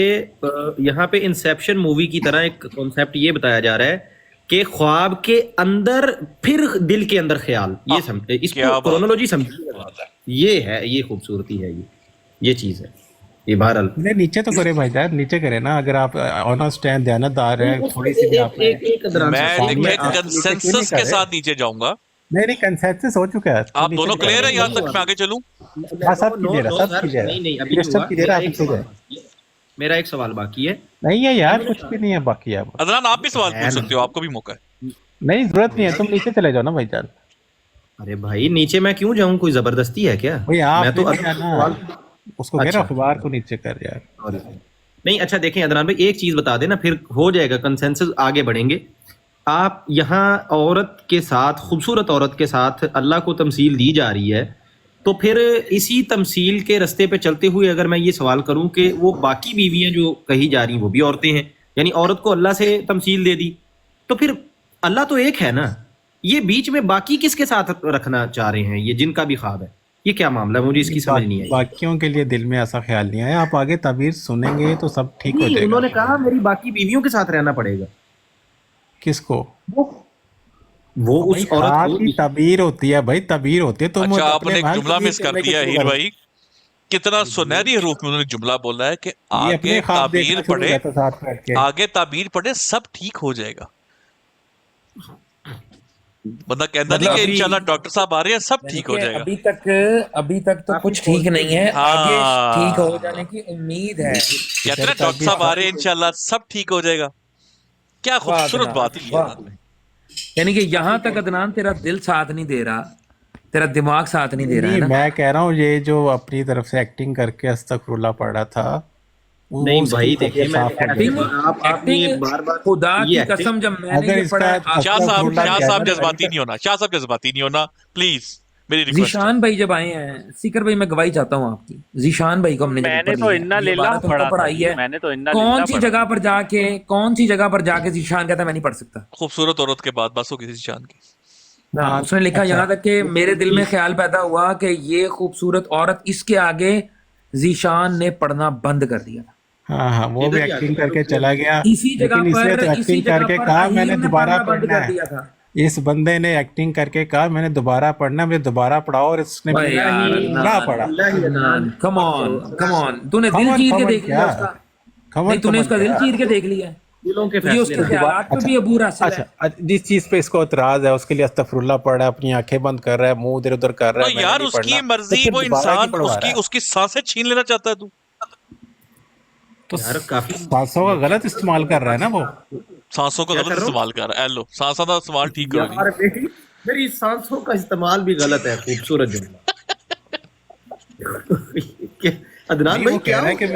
Speaker 3: यहाँ पे इंसेप्शन मूवी की तरह एक कॉन्सेप्ट ये बताया जा रहा है कि ख्वाब के अंदर फिर दिल के अंदर ख्याल, ये समझे, इसको क्रोनोलॉजी समझिए। ये खूबसूरती है, ये चीज है। ये बहरहाल
Speaker 4: नहीं नीचे तो करे भाईजान, नीचे करे ना, अगर आप ऑन स्टैंड ध्यानदार हैं थोड़ी सी भी आपने
Speaker 2: मैं देखिए कंसेंसस के साथ नीचे जाऊंगा।
Speaker 4: नहीं कंसेंसस हो चुका है।
Speaker 2: आप दोनों क्लियर है यहाँ तक? मैं आगे चलूं?
Speaker 3: मेरा एक सवाल बाकी है।
Speaker 4: नहीं है यार, कुछ भी नहीं है बाकी। है
Speaker 2: अदनान, आप भी सवाल पूछ सकते हो, आपको भी मौका है।
Speaker 4: नहीं जरूरत नहीं है, तुम नीचे चले जाओ ना भाईजान।
Speaker 3: अरे भाई नीचे मैं क्यों जाऊं, कोई जबरदस्ती है क्या?
Speaker 4: भाई आप
Speaker 3: मैं तो
Speaker 4: उसको कह रहा अखबार को नीचे कर यार।
Speaker 3: नहीं अच्छा देखें अदनान भाई, एक चीज बता देना, फिर हो जाएगा कंसेंसस, आगे बढ़ेंगे। आप यहाँ औरत के साथ, खूबसूरत औरत के साथ अल्लाह को तमसील दी जा रही है, तो फिर इसी तमसील के रास्ते पे चलते हुए अगर मैं ये सवाल करूं कि वो बाकी बीवियां जो कही जा रही वो भी औरतें हैं, यानी औरत को अल्लाह से तमसील दे दी, तो फिर अल्लाह तो एक है ना, ये बीच में बाकी किसके साथ रखना चाह रहे हैं? ये जिनका भी ख्वाब है, ये क्या मामला है? मुझे इसकी समझ नहीं आई।
Speaker 4: बाकियों के लिए दिल में ऐसा ख्याल नहीं आया, आप आगे तबीर सुनेंगे तो सब ठीक हो जाएगा।
Speaker 3: उन्होंने कहा मेरी बाकी बीवियों के साथ रहना पड़ेगा।
Speaker 4: किसको?
Speaker 3: वो उस औरत
Speaker 4: की तबीर होती है भाई, तबीर होती है।
Speaker 2: अच्छा आपने एक जुमला मिस कर दिया हीर भाई, कितना सुनहरी रूप में उन्होंने जुमला बोला है कि आगे ताबीर पढ़े, आगे ताबीर पढ़े सब ठीक हो जाएगा। बंदा कहता नहीं कि इंशाल्लाह डॉक्टर साहब आ रहे हैं सब ठीक हो जाएगा।
Speaker 1: अभी तक तो कुछ ठीक नहीं है, आगे ठीक हो जाने की उम्मीद है।
Speaker 2: कहते हैं डॉक्टर साहब आ रहे हैं इंशाल्लाह सब ठीक हो जाएगा। क्या खूबसूरत बात है।
Speaker 1: यानी कि यहाँ तक अदनान तेरा दिल साथ नहीं दे रहा, तेरा दिमाग साथ नहीं दे रहा है ना?
Speaker 4: मैं कह रहा हूँ ये जो अपनी तरफ से एक्टिंग करके अस्तगफुरुल्लाह पढ़ा था,
Speaker 3: नहीं भाई देखिए, मैं
Speaker 1: खुदा की कसम जब मैंने ये पढ़ा।
Speaker 2: शाह साहब जज्बाती नहीं होना, शाह साहब जज्बाती नहीं होना प्लीज, मेरी रिक्वेस्ट।
Speaker 1: जीशान भाई जब आए हैं, सीकर भाई मैं गवाही चाहता हूँ आपकी, जीशान भाई को
Speaker 5: मैंने तो इन्ना लिल्लाह
Speaker 1: पढ़ाई है।
Speaker 5: मैंने तो इन्ना
Speaker 1: कौन सी जगह पर जाके जीशान कहता मैं नहीं पढ़ सकता?
Speaker 2: खूबसूरत औरत के बाद बस हो किसी जीशान की।
Speaker 1: उसने लिखा यहाँ तक कि मेरे दिल में ख्याल पैदा हुआ कि ये खूबसूरत औरत, इसके आगे जीशान ने पढ़ना बंद कर दिया था।
Speaker 4: हाँ वो भी एक्टिंग करके चला गया।
Speaker 1: इसी जगह पर
Speaker 4: एक्टिंग करके कहा मैंने दोबारा पढ़ना है। इस बंदे ने एक्टिंग करके कहा मैंने दोबारा पढ़ना, मुझे दोबारा पढ़ाओ, और इसने पूरा पढ़ा।
Speaker 1: कम ऑन, तूने दिल चीर के देख लिया उसका? नहीं, तूने उसका दिल चीर के देख लिया? ये उसके ख्यालात पे भी अबूर हासिल है।
Speaker 4: अच्छा, जिस चीज पे इसको इतराज है उसके लिए अस्तगफुरुल्लाह पढ़ रहा है, अपनी आंखें बंद कर रहा है, मुंह इधर उधर कर रहा है।
Speaker 2: यार उसकी मर्जी, वो इंसान उसकी सांसें छीन लेना चाहता है तू।
Speaker 4: तो यार काफी सांसों का गलत इस्तेमाल कर रहा है ना, वो
Speaker 2: सांसों का गलत इस्तेमाल कर रहा है। लो सांसों का इस्तेमाल ठीक करो
Speaker 3: यार, मेरी सांसों का इस्तेमाल भी गलत है। खूबसूरत जुमला। अदनान भाई क्या है कि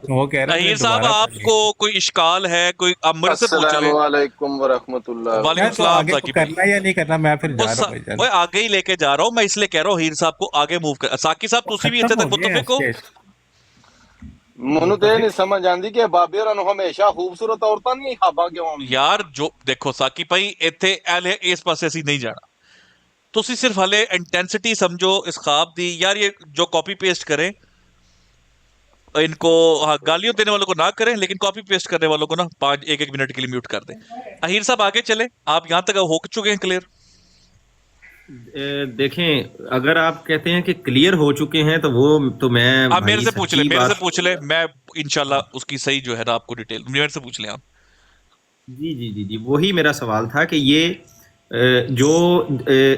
Speaker 4: वो कह रहा है
Speaker 2: साहब आपको कोई इश्काल है, कोई अमर से पूछ ले।
Speaker 6: अस्सलामु अलैकुम व रहमतुल्लाह।
Speaker 2: वालेकुम सलाम।
Speaker 4: करना या नहीं करना मैं फिर जा रहा हूं
Speaker 2: भाई, आगे ही लेके जा रहा हूं मैं, इसलिए कह रहा हूं हीर साहब को आगे मूव कर। साकी साहब ਤੁਸੀਂ ਵੀ ਇੱਥੇ ਤੱਕ ਮੁਤਫਿਕ ਹੋ?
Speaker 6: ਮੈਨੂੰ ਤੇ ਨਹੀਂ ਸਮਝ ਆਂਦੀ ਕਿ ਬਾਬਿਆਂ ਨੂੰ ਹਮੇਸ਼ਾ ਖੂਬਸੂਰਤ ਔਰਤਾਂ ਨਹੀਂ ਹਾਬਾ ਕਿਉਂ ਆਉਂਦੀਆਂ?
Speaker 2: ਯਾਰ ਜੋ ਦੇਖੋ ਸਾਕੀ ਭਾਈ, ਇੱਥੇ ਇਸ ਪਾਸੇ ਅਸੀਂ ਨਹੀਂ ਜਾਣਾ। ਤੁਸੀਂ ਸਿਰਫ ਹਲੇ ਇੰਟੈਂਸਿਟੀ ਸਮਝੋ ਇਸ ख्वाब ਦੀ। यार ये जो कॉपी पेस्ट करें इनको हाँ गालियों देने वालों को ना करें, लेकिन कॉपी पेस्ट करने वालों को ना 1-1 मिनट के लिए म्यूट कर दें। अहीर साहब आगे चले, आप यहाँ तक हो चुके हैं क्लियर?
Speaker 3: देखें, अगर आप कहते हैं कि क्लियर हो चुके हैं तो वो तो मैं
Speaker 2: आप मेरे से पूछ ले,
Speaker 3: सच्ची
Speaker 2: मेरे से
Speaker 3: बात-
Speaker 2: पूछ ले, मैं इंशाल्लाह उसकी सही जो है ना आपको डिटेल मेरे से पूछ लें आप।
Speaker 3: जी जी जी जी, वही मेरा सवाल था कि ये जो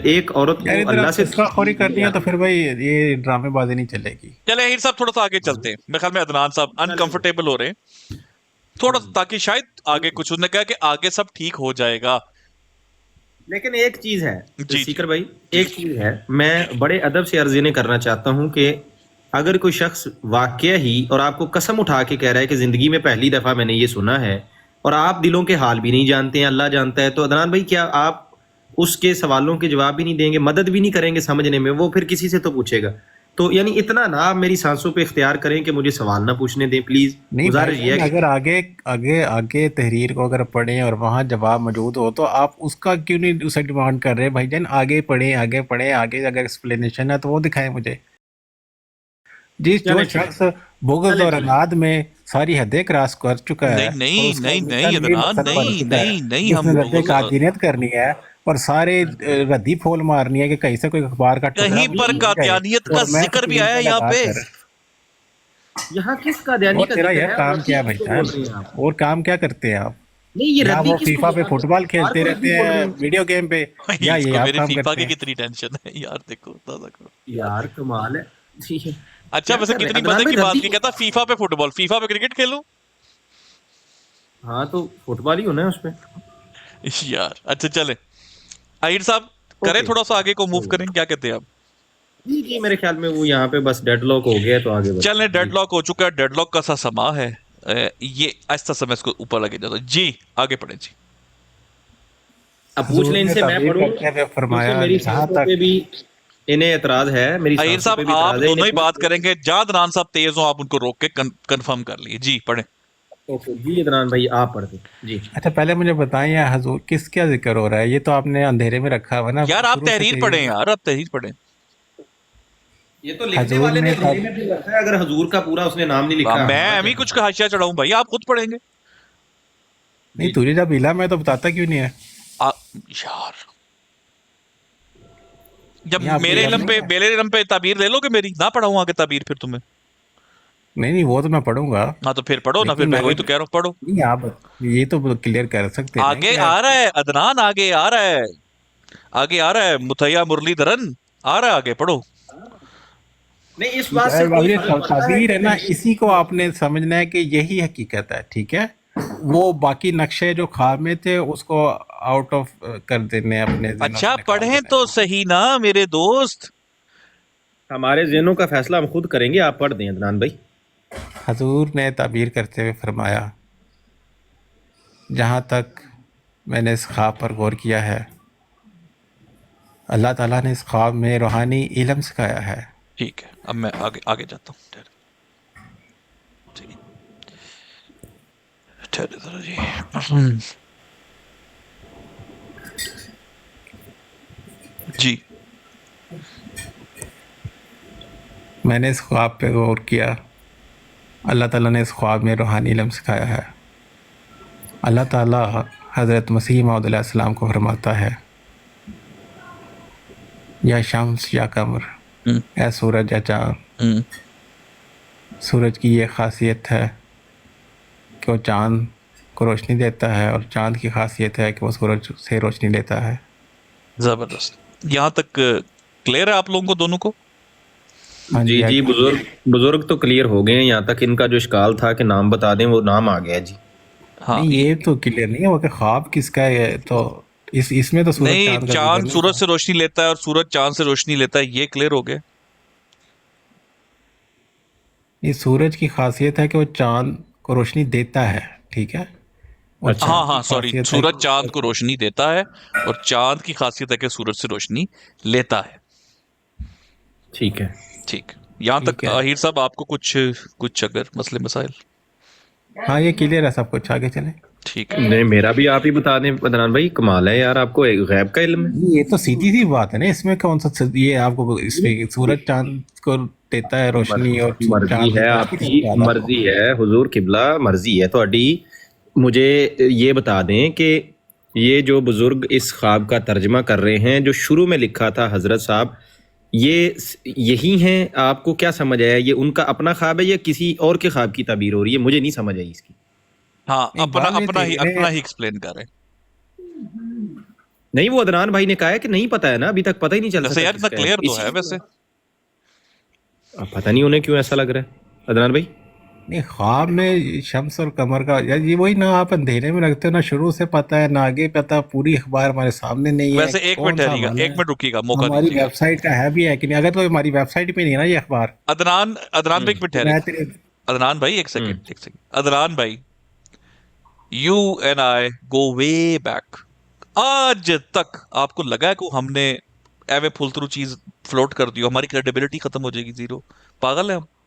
Speaker 3: एक औरत
Speaker 4: यार
Speaker 3: को
Speaker 4: इधर
Speaker 3: अल्लाह से
Speaker 4: खोरी करनी है तो फिर भाई ये ड्रामेबाजी नहीं चलेगी।
Speaker 2: चले अहीर साहब थोड़ा सा आगे चलते हैं, मेरे ख्याल में अदनान साहब अनकंफर्टेबल हो रहे हैं थोड़ा सा, ताकि शायद आगे कुछ, उसने कहा कि आगे सब ठीक हो जाएगा।
Speaker 3: लेकिन एक चीज है
Speaker 2: जी,
Speaker 3: सीकर भाई, एक चीज है, मैं बड़े अदब से अर्ज इन्हें करना चाहता हूं कि अगर कोई शख्स वाकया ही और आपको कसम उठा के कह रहा है कि जिंदगी में पहली दफा मैंने ये सुना है और आप दिलों के हाल भी नहीं जानते हैं, अल्लाह जानता है, तो अदनान भाई क्या आप उसके सवालों के जवाब भी नहीं देंगे, मदद भी नहीं करेंगे समझने में? वो फिर किसी से तो पूछेगा। तो यानी इतना ना आप मेरी सांसों पे इख्तियार करें कि मुझे सवाल ना पूछने दें प्लीज।
Speaker 4: नहीं
Speaker 3: गुजारिश ये है कि
Speaker 4: अगर आगे आगे आगे तहरीर को अगर पढ़ें और वहाँ जवाब मौजूद हो तो आप उसका क्यों नहीं उसे डिमांड कर रहे भाईजान? आगे पढ़ें, आगे पढ़ें, आगे अगर एक्सप्लेनेशन है तो वो दिखाएं मुझे। जिस जो शख्स बुग़्ज़ और अनाद में सारी हदें क्रॉस कर चुका है,
Speaker 2: नहीं अदनान, नहीं हम
Speaker 4: रद्द कादिनियत करनी है और सारे रद्दी फोल मारनी है कि कहीं से कोई अखबार का
Speaker 2: कहीं पर कादियानियत का जिक्र भी आया यहाँ पे।
Speaker 3: यहाँ किस कादियानी का
Speaker 4: तेरा
Speaker 3: जिक्र
Speaker 4: यह
Speaker 3: है?
Speaker 4: काम
Speaker 3: आप
Speaker 4: क्या
Speaker 3: किसको
Speaker 4: भाईजान?
Speaker 3: बोल रहे हैं आप?
Speaker 4: और काम क्या करते हैं आप?
Speaker 3: नहीं ये
Speaker 4: या
Speaker 3: रद्दी
Speaker 4: वो
Speaker 3: किसको
Speaker 4: फीफा पे
Speaker 3: बोल-
Speaker 4: फुटबॉल खेलते
Speaker 3: आप
Speaker 4: रहते
Speaker 3: बोल रहे
Speaker 4: हैं वीडियो गेम पे, या ये
Speaker 2: इसको
Speaker 4: आप
Speaker 2: मेरे
Speaker 4: काम
Speaker 2: फीफा
Speaker 4: करते
Speaker 2: की
Speaker 4: हैं?
Speaker 2: कितनी टेंशन है यार, देखो दादा को।
Speaker 3: यार कमाल है। ठीक है,
Speaker 2: अच्छा
Speaker 3: क्या
Speaker 2: वैसे
Speaker 3: कर रहे हैं?
Speaker 2: कितनी
Speaker 3: अदनान
Speaker 2: मजे
Speaker 3: भाई,
Speaker 2: की बात
Speaker 3: रद्दी-
Speaker 2: की, कहता फीफा पे फुटबॉल, फीफा पे क्रिकेट खेलूं
Speaker 3: हाँ तो फुटबॉल ही होना है उसपे।
Speaker 2: यार। अच्छा चले अहीर साहब करें, थोड़ा सा आगे को मूव करें, क्या कहते हैं आप?
Speaker 3: जी जी, मेरे ख्याल में वो यहाँ पे बस डेडलॉक हो गया तो आगे बढ़ते
Speaker 2: चलें,
Speaker 3: हैं।
Speaker 2: डेडलॉक हो चुका है, डेडलॉक का सा समा है। ये आहिस्ता समय इसको ऊपर लगे जाता जी, आगे पढ़े जी।
Speaker 3: अब पूछ लें इनसे, मैं पढ़ूं?
Speaker 4: फरमाया
Speaker 3: क्योंकि मेरी
Speaker 4: जहाँ
Speaker 3: सांसों
Speaker 4: तक
Speaker 3: पे भी इन्हें एतराज है, मेरी
Speaker 2: अहीर
Speaker 3: सांसों पे
Speaker 2: साहब
Speaker 3: भी
Speaker 2: आप
Speaker 3: एतराज है।
Speaker 2: दोनों ही
Speaker 3: इन्हें-
Speaker 2: बात करेंगे, जहाँ अदनान साहब तेज हो आप उनको रोक के कंफर्म कर लिए जी, पढ़े।
Speaker 3: ओके जी अदनान भाई आप पढ़ दें जी।
Speaker 4: अच्छा पहले मुझे बताएं यार हजूर किस क्या जिक्र हो रहा है? ये तो आपने अंधेरे में रखा हुआ ना
Speaker 2: यार आप
Speaker 4: शुरू से
Speaker 2: तहरीर पढ़े यार, आप तहरीर पढ़े।
Speaker 3: ये तो लिखने
Speaker 4: हजूर
Speaker 3: वाले ने
Speaker 4: ने
Speaker 3: अंधेरे में भी रखा है, अगर हजूर का पूरा उसने नाम नहीं लिखा।
Speaker 2: मैं अभी कुछ हाशिया चढ़ाऊं भाई, आप खुद पढ़ेंगे।
Speaker 4: नहीं तुझे जब इला मैं तो बताता क्यों नहीं है?
Speaker 2: यार जब
Speaker 4: यहाँ
Speaker 2: मेरे इल्म पे ताबीर ले लोगे मेरी, ना पढ़ाऊं आगे ताबीर फिर तुम्हें?
Speaker 4: नहीं वो तो मैं पढ़ूंगा।
Speaker 2: हाँ तो फिर पढ़ो ना, फिर
Speaker 4: लेकिन
Speaker 2: मैं वही तो कह रहा हूँ, पढ़ो।
Speaker 4: नहीं आप ये तो क्लियर कर सकते हैं ना
Speaker 2: आगे
Speaker 4: कि
Speaker 2: आ रहा है अदनान, आगे आ रहा है, आगे आ रहा है मुथैया मुरलीधरन आ रहा है, आगे पढ़ो।
Speaker 3: नहीं इस बात से कोई फर्क पड़ता है
Speaker 4: ताबीर है ना, इसी को आपने समझना है कि यही हकीकत है, ठीक है? वो बाकी नक्शे जो ख्वाब में थे उसको आउट ऑफ कर देने अपने ज़हनों से
Speaker 2: अच्छा
Speaker 4: निकाल
Speaker 2: पढ़ें
Speaker 4: देने।
Speaker 2: तो सही ना मेरे दोस्त।
Speaker 3: हमारे ज़हनों का फैसला हम खुद करेंगे, आप पढ़ दें अदनान भाई।
Speaker 4: हजूर ने ताबीर करते हुए फरमाया, जहाँ तक मैंने इस ख्वाब पर गौर किया है, अल्लाह ताला ने इस ख्वाब में रूहानी इल्म सिखाया है।
Speaker 2: ठीक है, अब मैं आगे आगे जाता हूँ। ठहरे जरा जी। जी
Speaker 4: मैंने इस ख्वाब पे गौर किया, अल्लाह ताला ने इस ख्वाब में रूहानी इल्म सिखाया है। अल्लाह ताला हज़रत मसीह मौऊद अलैहिस्सलाम को फरमाता है, या शम्स या कमर, या सूरज या चाँद। सूरज की ये खासियत है कि वो चाँद को रोशनी देता है और चाँद की खासियत है कि वो सूरज से रोशनी लेता है।
Speaker 2: जबरदस्त। यहाँ तक क्लियर है आप लोगों को दोनों को?
Speaker 4: हाँ
Speaker 3: जी जी, बुजुर्ग तो क्लियर हो गए हैं। यहाँ तक इनका जो इश्काल था कि नाम बता दें, वो नाम आ गया जी।
Speaker 2: हाँ
Speaker 4: नहीं ये तो क्लियर नहीं है वो कि ख्वाब किसका है, तो इसमें तो सूरज
Speaker 2: नहीं,
Speaker 4: चाँद का
Speaker 2: चांद
Speaker 4: जिक्र
Speaker 2: सूरज से रोशनी लेता है और सूरज चांद से रोशनी लेता है, ये क्लियर हो गया।
Speaker 4: ये सूरज की खासियत है कि वो चाँद को रोशनी देता है, ठीक है? और चाँद
Speaker 2: हाँ हाँ
Speaker 4: की
Speaker 2: सॉरी,
Speaker 4: खासियत है
Speaker 2: सूरज
Speaker 4: कि-
Speaker 2: चांद को रोशनी देता है और चांद की खासियत है कि सूरज से रोशनी लेता है।
Speaker 3: ठीक है,
Speaker 2: ठीक, यहाँ तक
Speaker 4: ठीक है।
Speaker 2: आहिर साहब आपको कुछ अगर मसले मसाइल?
Speaker 4: हाँ ये क्लियर है सब कुछ, आगे चलें।
Speaker 2: ठीक है।
Speaker 3: नहीं मेरा भी आप ही बता दें अदनान भाई, कमाल है यार, आपको एक गैब का इल्म है।
Speaker 4: ये तो सीधी सी बात है ना, इसमें कौन सा ये आपको इसमें सूरज चांद को देता है रोशनी और
Speaker 3: مرضی
Speaker 4: चांद
Speaker 3: ہے
Speaker 4: देता है,
Speaker 3: آپ
Speaker 4: उसकी
Speaker 3: کی،
Speaker 4: सबसे ज्यादा
Speaker 3: مرضی ہے حضور قبلہ، مرضی ہے تہاڈی. مجھے یہ بتا دیں کہ یہ جو بزرگ اس خواب کا ترجمہ کر رہے ہیں جو شروع میں لکھا تھا حضرت صاحب، یہ یہی ہیں؟ آپ کو کیا سمجھ آیا؟ یہ ان کا اپنا خواب ہے یا کسی اور کے خواب کی تعبیر ہو رہی ہے؟ مجھے نہیں سمجھ آئی اس کی.
Speaker 2: ہاں
Speaker 4: نہیں،
Speaker 2: اپنا
Speaker 4: بعد میں
Speaker 2: اپنا ہی
Speaker 4: تیرے-
Speaker 2: اپنا ہی ایکسپلین کر رہے ہیں.
Speaker 3: نہیں، وہ عدنان بھائی نے کہا ہے کہ نہیں پتا ہے نا، ابھی تک پتہ ہی نہیں چل
Speaker 2: ویسے
Speaker 3: سکا
Speaker 2: یار
Speaker 3: کس
Speaker 2: اتنا
Speaker 3: کا
Speaker 2: کلیئر تو
Speaker 3: اسی-
Speaker 2: ہے ویسے.
Speaker 3: اب پتہ نہیں انہیں کیوں ایسا لگ رہا ہے عدنان بھائی.
Speaker 4: نہیں، خواب میں شمس اور قمر کا یار یہ وہی، نہ آپ اندھیرے میں رکھتے ہو، نہ شروع سے پتہ ہے نہ آگے پتہ، پوری اخبار ہمارے سامنے نہیں ہے.
Speaker 2: ویسے ایک منٹ
Speaker 4: کون سا
Speaker 2: ٹھہریے گا،
Speaker 4: حوالہ
Speaker 2: ایک
Speaker 4: ہے؟
Speaker 2: منٹ رکیے گا، موقع
Speaker 4: ہماری
Speaker 2: دیجیے گا.
Speaker 4: ویب سائٹ کا ہے بھی ہے کہ نہیں؟ اگر تو ہماری ویب سائٹ پہ نہیں ہے نا یہ اخبار،
Speaker 2: عدنان بھائی ایک منٹ
Speaker 4: تو
Speaker 2: ٹھہرے.
Speaker 4: میں تیرے
Speaker 2: عدنان بھائی ایک سیکنڈ. عدنان بھائی، you and I go way back. آج تک آپ کو لگا ہے کہ ہم نے ایوے پھول تھرو چیز فلوٹ کر دی، ہماری کریڈیبلٹی ختم ہو جائے گی، زیرو؟ پاگل ہے ہم.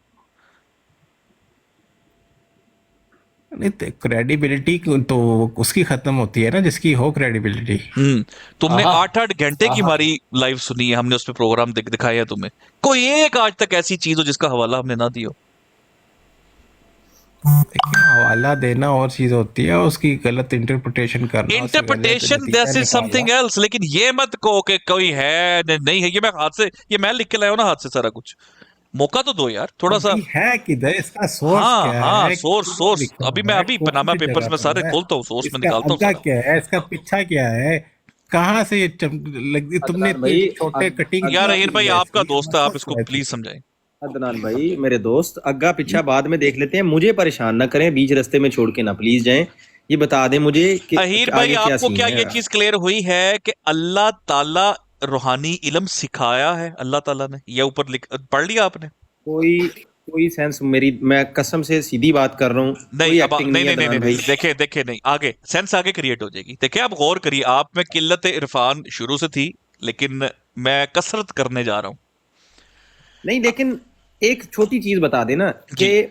Speaker 4: نہیں، کریڈیبلٹی تو اس کی ختم ہوتی ہے نا جس کی ہو کریڈیبلٹی.
Speaker 2: تم نے 8 گھنٹے کی ہماری لائف سنی ہے، ہم نے اس پہ پروگرام دکھایا ہے تمہیں. کوئی ایک آج تک ایسی چیز ہو جس کا حوالہ ہم نے نہ دی ہو؟
Speaker 4: حوالہ دینا اور چیز ہوتی ہے، اس کی غلط انٹرپریٹیشن کرنا، اس سے غلط
Speaker 2: انٹرپریٹیشن
Speaker 4: نتیجہ
Speaker 2: دس از سم
Speaker 4: نکالنا.
Speaker 2: Thing else. لیکن یہ مت کہو کہ کوئی ہے نہیں ہے. یہ میں ہاتھ سے، یہ میں لکھ کے لایا ہوں نا ہاتھ سے سارا کچھ. موقع تو دو یار تھوڑا سا.
Speaker 4: ابھی ہے کدھر اس کا سورس
Speaker 2: ہاں
Speaker 4: کیا
Speaker 2: ہاں،
Speaker 4: ہے؟
Speaker 2: سورس
Speaker 4: کہاں لکھا
Speaker 2: ابھی
Speaker 4: ہوا
Speaker 2: میں
Speaker 4: ہے؟
Speaker 2: ابھی
Speaker 4: کون
Speaker 2: پناما
Speaker 4: سی
Speaker 2: پیپرز
Speaker 4: جگہ
Speaker 2: میں
Speaker 4: پر
Speaker 2: سارے
Speaker 4: ہے؟
Speaker 2: کھولتا ہوں، سورس
Speaker 4: اس
Speaker 2: میں
Speaker 4: کا
Speaker 2: نکالتا ہوں
Speaker 4: اگا
Speaker 2: سارا.
Speaker 4: کیا ہے؟ اس کا پیچھا کیا ہے؟ کہاں سے یہ تم نے
Speaker 3: عدنان بھائی،
Speaker 4: چھوٹے کٹنگ
Speaker 2: یار اہیر بھائی آپ کا دوست ہے، آپ
Speaker 4: مطلب
Speaker 2: اس کو
Speaker 4: کیا ہے؟
Speaker 2: پلیز سمجھائیں.
Speaker 3: عدنان بھائی میرے دوست، اگا پیچھا بعد میں دیکھ لیتے ہیں، مجھے پریشان نہ کریں، بیچ رستے میں چھوڑ کے نہ پلیز جائیں. یہ بتا دیں مجھے کہ
Speaker 2: اہیر بھائی
Speaker 3: آگے
Speaker 2: آپ
Speaker 3: کیا
Speaker 2: کو
Speaker 3: سین
Speaker 2: کیا
Speaker 3: ہے.
Speaker 2: یہ چیز کلیئر ہوئی ہے کہ اللہ تعالی روحانی علم سکھایا ہے؟ اللہ تعالیٰ نے یہ اوپر پڑھ لیا آپ نے؟
Speaker 3: کوئی سینس میری، میں قسم سے سیدھی بات کر رہا ہوں،
Speaker 2: نہیں
Speaker 3: کوئی
Speaker 2: اب
Speaker 3: ایکٹنگ
Speaker 2: نہیں
Speaker 3: نہیں ہے
Speaker 2: نہیں
Speaker 3: عدنان
Speaker 2: نہیں
Speaker 3: بھائی.
Speaker 2: نہیں دیکھیں نہیں، آگے سینس آگے کریٹ ہو جائے گی. دیکھیں آپ غور کریے، آپ میں قلت عرفان شروع سے تھی، لیکن میں کثرت کرنے جا رہا ہوں.
Speaker 3: نہیں لیکن ایک چھوٹی چیز بتا دینا
Speaker 2: جی.
Speaker 3: کہ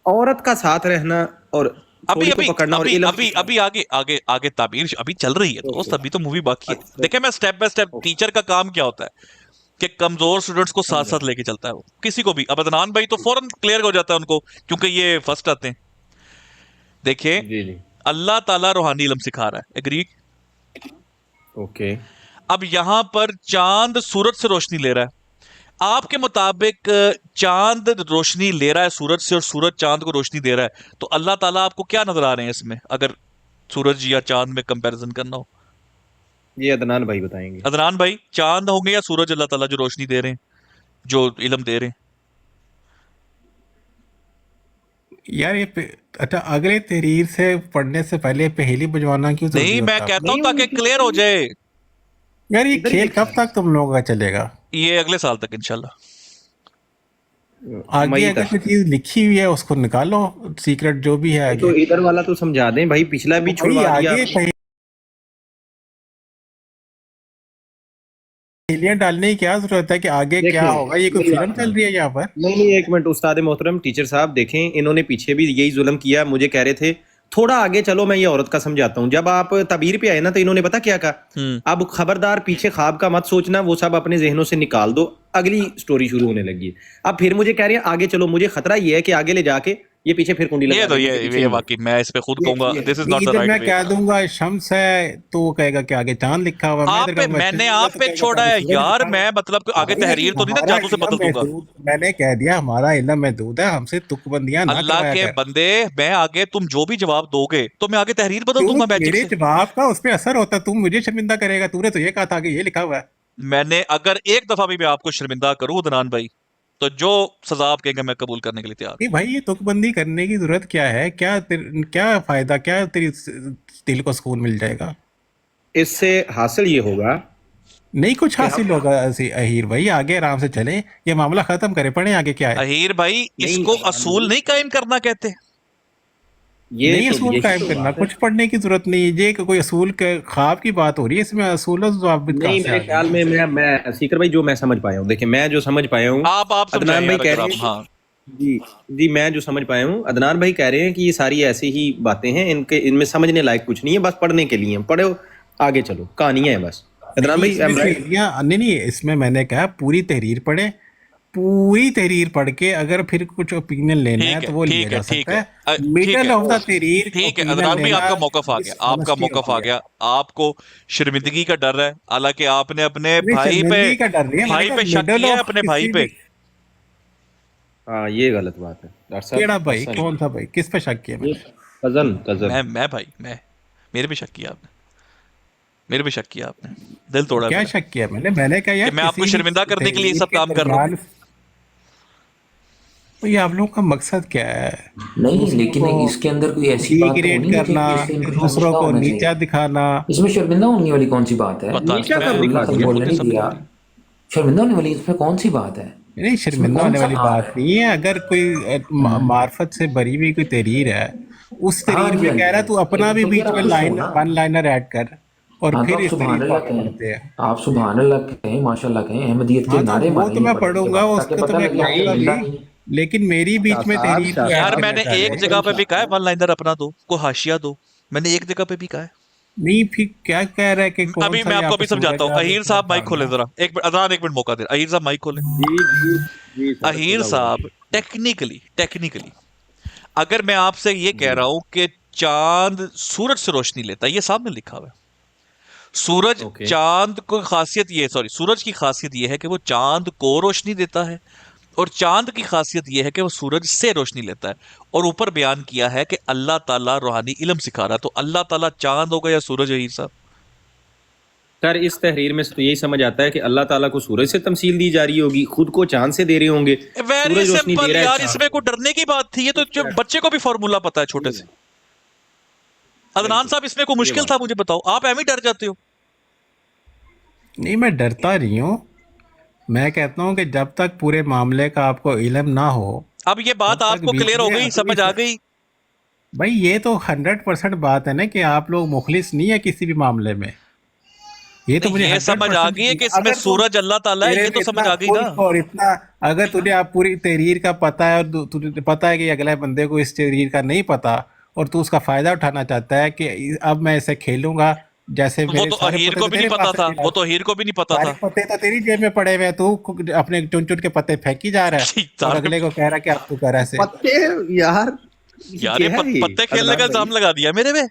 Speaker 3: عورت کا ساتھ رہنا اور
Speaker 2: ابھی
Speaker 3: تھوڑی کو
Speaker 2: ابھی
Speaker 3: پکڑنا اور
Speaker 2: ابھی
Speaker 3: علم
Speaker 2: ابھی ابھی آگے تعبیر ابھی چل رہی ہے دوست، ابھی تو مووی باقی ہے.
Speaker 3: اچھا،
Speaker 2: دیکھیں میں سٹیپ بائی سٹیپ، ٹیچر کا کام کیا ہوتا ہے کہ کمزور سٹوڈنٹس کو ساتھ ساتھ لے کے چلتا ہے. وہ کسی کو بھی، اب عدنان بھائی تو فوراً کلیئر ہو جاتا ہے ان کو کیونکہ یہ فرسٹ آتے ہیں. دیکھیں
Speaker 3: جی جی
Speaker 2: اللہ تعالیٰ روحانی علم سکھا رہا ہے، ایگری.
Speaker 3: اوکے.
Speaker 2: اب یہاں پر چاند سورج سے روشنی لے رہا ہے. آپ کے مطابق چاند روشنی لے رہا ہے سورج سے اور سورج چاند کو روشنی دے رہا ہے، تو اللہ تعالیٰ آپ کو کیا نظر آ رہے ہیں اس میں اگر سورج یا چاند میں کمپیریزن کرنا ہو؟
Speaker 3: یہ عدنان بھائی بتائیں گے.
Speaker 2: عدنان بھائی، چاند ہوں گے یا سورج اللہ تعالیٰ جو روشنی دے رہے ہیں، جو علم دے رہے ہیں؟
Speaker 4: یار یہ اچھا، اگلے تحریر سے پڑھنے سے پہلے پہلی بجوانا کیوں ضروری
Speaker 2: نہیں میں
Speaker 4: ہوتا ہے؟
Speaker 2: کہتا ہوں تاکہ کلیئر ہو جائے.
Speaker 4: یار یہ کھیل کب تک تم لوگوں کا چلے گا؟
Speaker 2: یہ اگلے سال تک انشاءاللہ.
Speaker 4: آگے
Speaker 3: مئی
Speaker 4: اگر
Speaker 3: تک.
Speaker 4: کوئی چیز لکھی ہوئی ہے اس کو نکالو، سیکرٹ جو بھی ہے
Speaker 3: تو
Speaker 4: آگے.
Speaker 3: ادھر والا تو سمجھا دیں بھائی، پچھلا بھی
Speaker 4: بھائی
Speaker 3: چھڑوا دیا.
Speaker 4: آگے پہلیاں ڈالنے کی کیا ضرورت ہے کہ آگے کیا ہوگا؟ یہ کوئی فلم چل رہی ہے یہاں پر؟
Speaker 3: نہیں ایک منٹ استاد محترم، ٹیچر صاحب دیکھیں، انہوں نے پیچھے بھی یہی ظلم کیا. مجھے کہہ رہے تھے تھوڑا آگے چلو، میں یہ عورت کا سمجھاتا ہوں. جب آپ تعبیر پہ آئے نا تو انہوں نے پتا کیا کہا، اب خبردار پیچھے خواب کا مت سوچنا، وہ سب اپنے ذہنوں سے نکال دو. اگلی سٹوری شروع ہونے لگی. اب پھر مجھے کہہ رہے ہیں آگے چلو. مجھے خطرہ یہ ہے کہ آگے لے جا کے یہ پیچھے پھر کنڈی
Speaker 2: یہ
Speaker 3: لگا
Speaker 2: تو
Speaker 3: دیں گے کہ پیچھے
Speaker 2: یہ
Speaker 3: نہیں.
Speaker 2: واقعی میں اس پہ خود کہوں گا دس از ناٹ دا
Speaker 4: ادھر میں
Speaker 2: رائٹ وے.
Speaker 4: کہہ دوں گا شمس ہے تو وہ کہے گا کہ آگے چاند لکھا ہوا ہے.
Speaker 2: آپ پہ میں نے آپ پہ چھوڑا ہے یار، میں مطلب آگے تحریر تو نہیں نا جادو سے بدل دوں گا.
Speaker 4: میں نے کہہ دیا ہمارا علم محدود ہے، ہم سے تک بندیاں نہ
Speaker 2: اللہ
Speaker 4: کروایا
Speaker 2: کے
Speaker 4: کر.
Speaker 2: بندے، میں آگے تم جو بھی جواب دو گے تو میں آگے تحریر بدل دوں گا میجک
Speaker 4: میرے
Speaker 2: سے.
Speaker 4: جواب کا اس پہ اثر ہوتا ہے، تم مجھے شرمندہ کرے گا. تو نے تو یہ کہا تھا کہ یہ لکھا ہوا ہے.
Speaker 2: میں نے اگر ایک دفعہ بھی میں آپ کو شرمندہ کروں عدنان بھائی، تو جو سزا آپ کہیں گے میں قبول کرنے کے لیے تیار ہوں.
Speaker 4: نہیں بھائی، یہ تک بندی کرنے کی ضرورت کیا ہے؟ کیا فائدہ، کیا تیری دل کو سکون مل جائے گا؟
Speaker 3: اس سے حاصل یہ ہوگا،
Speaker 4: نہیں کچھ حاصل ہوگا. اہیر بھائی آگے آرام سے چلیں، یہ معاملہ ختم کرے، پڑھیں آگے کیا ہے.
Speaker 2: اہیر بھائی اس کو اصول نہیں قائم کرنا کہتے.
Speaker 4: نہیں اصول قائم کرنا، کچھ پڑھنے کی ضرورت نہیں. یہ کہ کوئی اصول کے خواب کی بات ہو رہی ہے، اس میں اصول و ضوابط کہاں
Speaker 3: نہیں
Speaker 4: سے آ
Speaker 3: میرے
Speaker 4: گئے؟
Speaker 3: خیال میں سیکر بھائی جو میں سمجھ پایا ہوں، دیکھیں میں جو سمجھ پایا ہوں،
Speaker 2: آپ
Speaker 3: عدنان
Speaker 2: سمجھائیں
Speaker 3: بھائی
Speaker 2: یار
Speaker 3: کہہ
Speaker 2: اگر
Speaker 3: رہے
Speaker 2: آپ.
Speaker 3: ہیں
Speaker 2: ہاں
Speaker 3: جی میں جو سمجھ پایا ہوں، عدنان بھائی کہہ رہے ہیں کہ یہ ساری ایسی ہی باتیں ہیں، ان میں سمجھنے لائق کچھ نہیں ہے، بس پڑھنے کے لیے پڑھو، آگے چلو، کہانیاں ہیں بس. عدنان بھائی
Speaker 4: نہیں، اس میں میں نے کہا پوری تحریر پڑھیں، पूरी तहरीर पढ़ के अगर फिर कुछ ओपिनियन लेना है
Speaker 2: ठीक
Speaker 4: तो
Speaker 2: है
Speaker 4: वो लिया
Speaker 2: ठीक
Speaker 4: जा
Speaker 2: है ठीक
Speaker 4: सकता
Speaker 2: है
Speaker 4: है।
Speaker 2: ठीक
Speaker 4: मिडल
Speaker 2: है
Speaker 4: ऑफ द तहरीर
Speaker 2: ठीक है
Speaker 4: ओपिनियन
Speaker 2: अदनान भाई,
Speaker 4: लेना
Speaker 2: आपका मौकफ आ गया, आपका
Speaker 4: डिसऑनेस्टी
Speaker 2: मौकफ आ
Speaker 4: होती है।
Speaker 2: गया। आपको शर्मिंदगी का डर है, हालांकि आपने अपने
Speaker 4: नहीं,
Speaker 2: भाई पे
Speaker 4: शर्मिंदगी का डर नहीं है, मैंने
Speaker 2: भाई
Speaker 4: कहा
Speaker 2: पे शक
Speaker 4: मिडल
Speaker 2: किया है,
Speaker 4: ऑफ
Speaker 2: अपने भाई
Speaker 4: किसी
Speaker 2: पे।
Speaker 4: भी।
Speaker 3: हाँ ये गलत बात है डॉक्टर साहब।
Speaker 4: केड़ा भाई,
Speaker 3: ऐसा नहीं।
Speaker 4: कौन सा भाई, किस पे शक किया
Speaker 3: ये
Speaker 4: मैंने?
Speaker 3: कजन
Speaker 2: मैं भाई मैं मेरे पे शक किया आपने, मेरे पे शक किया आपने, दिल तोड़ा
Speaker 4: क्या
Speaker 2: मेरा
Speaker 4: शक किया मैंने कहा यार
Speaker 2: कि मैं आपको
Speaker 4: किसी भी
Speaker 2: शर्मिंदा करने के लिए ये
Speaker 4: तहरीर
Speaker 2: सब
Speaker 4: के
Speaker 2: काम कर रहा हूँ।
Speaker 4: दरमियान। तो ये आप लोगों का मकसद क्या है?
Speaker 1: नहीं,
Speaker 4: दूसरों
Speaker 1: लेकिन
Speaker 4: को
Speaker 1: इसके अंदर कोई ऐसी बात तो
Speaker 4: डिग्रेड
Speaker 1: होनी नहीं
Speaker 4: करना,
Speaker 1: चाहिए जिससे इनको
Speaker 4: दूसरों
Speaker 1: शर्मिंदा
Speaker 4: को
Speaker 1: होना
Speaker 4: नीचा
Speaker 1: चाहिए।
Speaker 4: दिखाना।
Speaker 1: इसमें शर्मिंदा होने वाली कौन सी बात है?
Speaker 2: पता
Speaker 3: नीचा
Speaker 2: नहीं,
Speaker 3: कब दिखा
Speaker 1: मैं तो
Speaker 3: दिया?
Speaker 1: बोलने नहीं
Speaker 2: समझ
Speaker 1: दिया।
Speaker 2: नहीं।
Speaker 1: शर्मिंदा होने वाली इसमें कौन सी बात है?
Speaker 4: नहीं,
Speaker 1: इसमें
Speaker 4: शर्मिंदा
Speaker 1: कौन
Speaker 4: होने
Speaker 1: सा
Speaker 4: वाली
Speaker 1: आर
Speaker 4: बात
Speaker 1: है?
Speaker 4: नहीं है। अगर कोई मार्फत से भरी हुई कोई तहरीर है, उस
Speaker 1: हाँ
Speaker 4: तहरीर
Speaker 1: जी,
Speaker 4: में
Speaker 1: हाँ
Speaker 4: कह
Speaker 1: जी,
Speaker 4: रहा है तू अपना भी
Speaker 1: तो
Speaker 4: बीच
Speaker 1: यार
Speaker 4: में
Speaker 1: आप तो
Speaker 4: लाइन
Speaker 1: सुना।
Speaker 4: वन लाइनर ऐड कर और
Speaker 1: हाँ तो
Speaker 4: फिर
Speaker 1: आप
Speaker 4: इस
Speaker 1: सुभान
Speaker 4: तहरीर को
Speaker 1: अल्लाह
Speaker 4: आगे बढ़ते हैं।
Speaker 1: कहें, आप सुभान अल्लाह कहें, माशाल्लाह कहें, अहमदियत के
Speaker 4: हाँ तो
Speaker 1: नारे
Speaker 4: वो
Speaker 1: मारें
Speaker 4: तो
Speaker 1: ये
Speaker 4: मैं
Speaker 1: पढ़ने के
Speaker 4: पढ़ूंगा,
Speaker 1: बाद, ताकि
Speaker 4: उसको तो
Speaker 1: पता
Speaker 4: मैं
Speaker 1: लगे आप
Speaker 4: कहूंगा
Speaker 1: शर्मिंदा
Speaker 4: भी,
Speaker 1: नहीं।
Speaker 4: लेकिन मेरी बीच में तहरीर को
Speaker 2: यार
Speaker 4: ऐड करना
Speaker 2: मैंने
Speaker 4: चाह रहे
Speaker 2: एक
Speaker 4: हैं।
Speaker 2: जगह पे भी कहा है वन लाइनर अपना दो, को हाशिया दो, मैंने एक जगह पे भी कहा है।
Speaker 4: नहीं, फिर क्या कह रहा है कि कौन
Speaker 2: अभी
Speaker 4: सा
Speaker 2: मैं
Speaker 4: यहाँ
Speaker 2: आपको
Speaker 4: पे
Speaker 2: अभी समझाता हूँ।
Speaker 4: सूरज
Speaker 2: अहीर साहब माइक खोले जरा, एक मिनट अदनान, एक मिनट मौका दे। अहीर साहब माइक खोले।
Speaker 3: जी जी जी सर,
Speaker 2: अहीर
Speaker 3: खुदा
Speaker 2: साहब टेक्निकली अगर मैं आपसे ये कह रहा हूं कि चांद सूरज से रोशनी लेता है, ये सामने लिखा हुआ है। सूरज
Speaker 3: ओके।
Speaker 2: चांद को खासियत ये सूरज की खासियत ये है कि वो चांद को रोशनी देता है, और चांद की खासियत ये है कि वो सूरज से रोशनी लेता है। और ऊपर बयान किया है कि अल्लाह ताला रूहानी इल्म सिखा रहा है, तो अल्लाह ताला चांद होगा या सूरज? अहीर साहब
Speaker 3: सर इस तहरीर में से तो यही समझ आता है कि अल्लाह ताला को सूरज से तमसील दी जा रही होगी, खुद को चांद से दे रहे होंगे।
Speaker 2: Very
Speaker 3: Suraj Roshni they
Speaker 2: simple
Speaker 3: रहा है
Speaker 2: यार,
Speaker 3: चांद
Speaker 2: इसमें कोई डरने की बात थी? ये तो जो बच्चे को भी फॉर्मूला पता है छोटे से। अदनान साहब इसमें कोई मुश्किल था? मुझे बताओ, आप एम ही डर जाते हो।
Speaker 4: नहीं, मैं डरता नहीं हूँ। मैं कहता हूँ कि जब तक पूरे मामले का आपको इल्म ना हो,
Speaker 2: अब ये बात
Speaker 4: तब तक
Speaker 2: आपको
Speaker 4: बीच
Speaker 2: क्लियर हो
Speaker 4: में
Speaker 2: गई,
Speaker 4: अपनी
Speaker 2: समझ आ गई?
Speaker 4: भाई ये तो 100% बात है ना कि आप लोग मुखलिस नहीं है किसी भी मामले में। ये तो मुझे
Speaker 2: ये समझ आ
Speaker 4: 100%
Speaker 2: गई है कि इसमें
Speaker 4: अगर तुम
Speaker 2: सूरज अल्लाह ताला है,
Speaker 4: तेरे
Speaker 2: ये तो
Speaker 4: में
Speaker 2: समझ
Speaker 4: इतना
Speaker 2: आ गई ना।
Speaker 4: और इतना अगर तुझे आप पूरी तहरीर का पता है और तुझे पता है कि अगले बंदे को इस तहरीर का नहीं पता और तू उसका फायदा उठाना चाहता है कि अब मैं इसे खेलूंगा, जैसे
Speaker 2: वो
Speaker 4: मेरे
Speaker 2: तो
Speaker 4: सारे
Speaker 2: अहीर
Speaker 4: पते
Speaker 2: को
Speaker 4: तो
Speaker 2: भी
Speaker 4: तेरे
Speaker 2: नहीं पता
Speaker 4: पास
Speaker 2: था,
Speaker 4: है,
Speaker 2: वो तो अहीर को भी नहीं पता
Speaker 4: सारे
Speaker 2: था।
Speaker 4: पत्ते तो तेरी जेब में पड़े हुए हैं, तू अपने चुन चुन के पत्ते फेंकी जा रहा है और
Speaker 2: सारे
Speaker 4: अगले को कह रहा है कि अब तू कर ऐसे।
Speaker 3: पत्ते यार
Speaker 2: यार ये पत्ते खेलने का इल्जाम लगा दिया मेरे पे।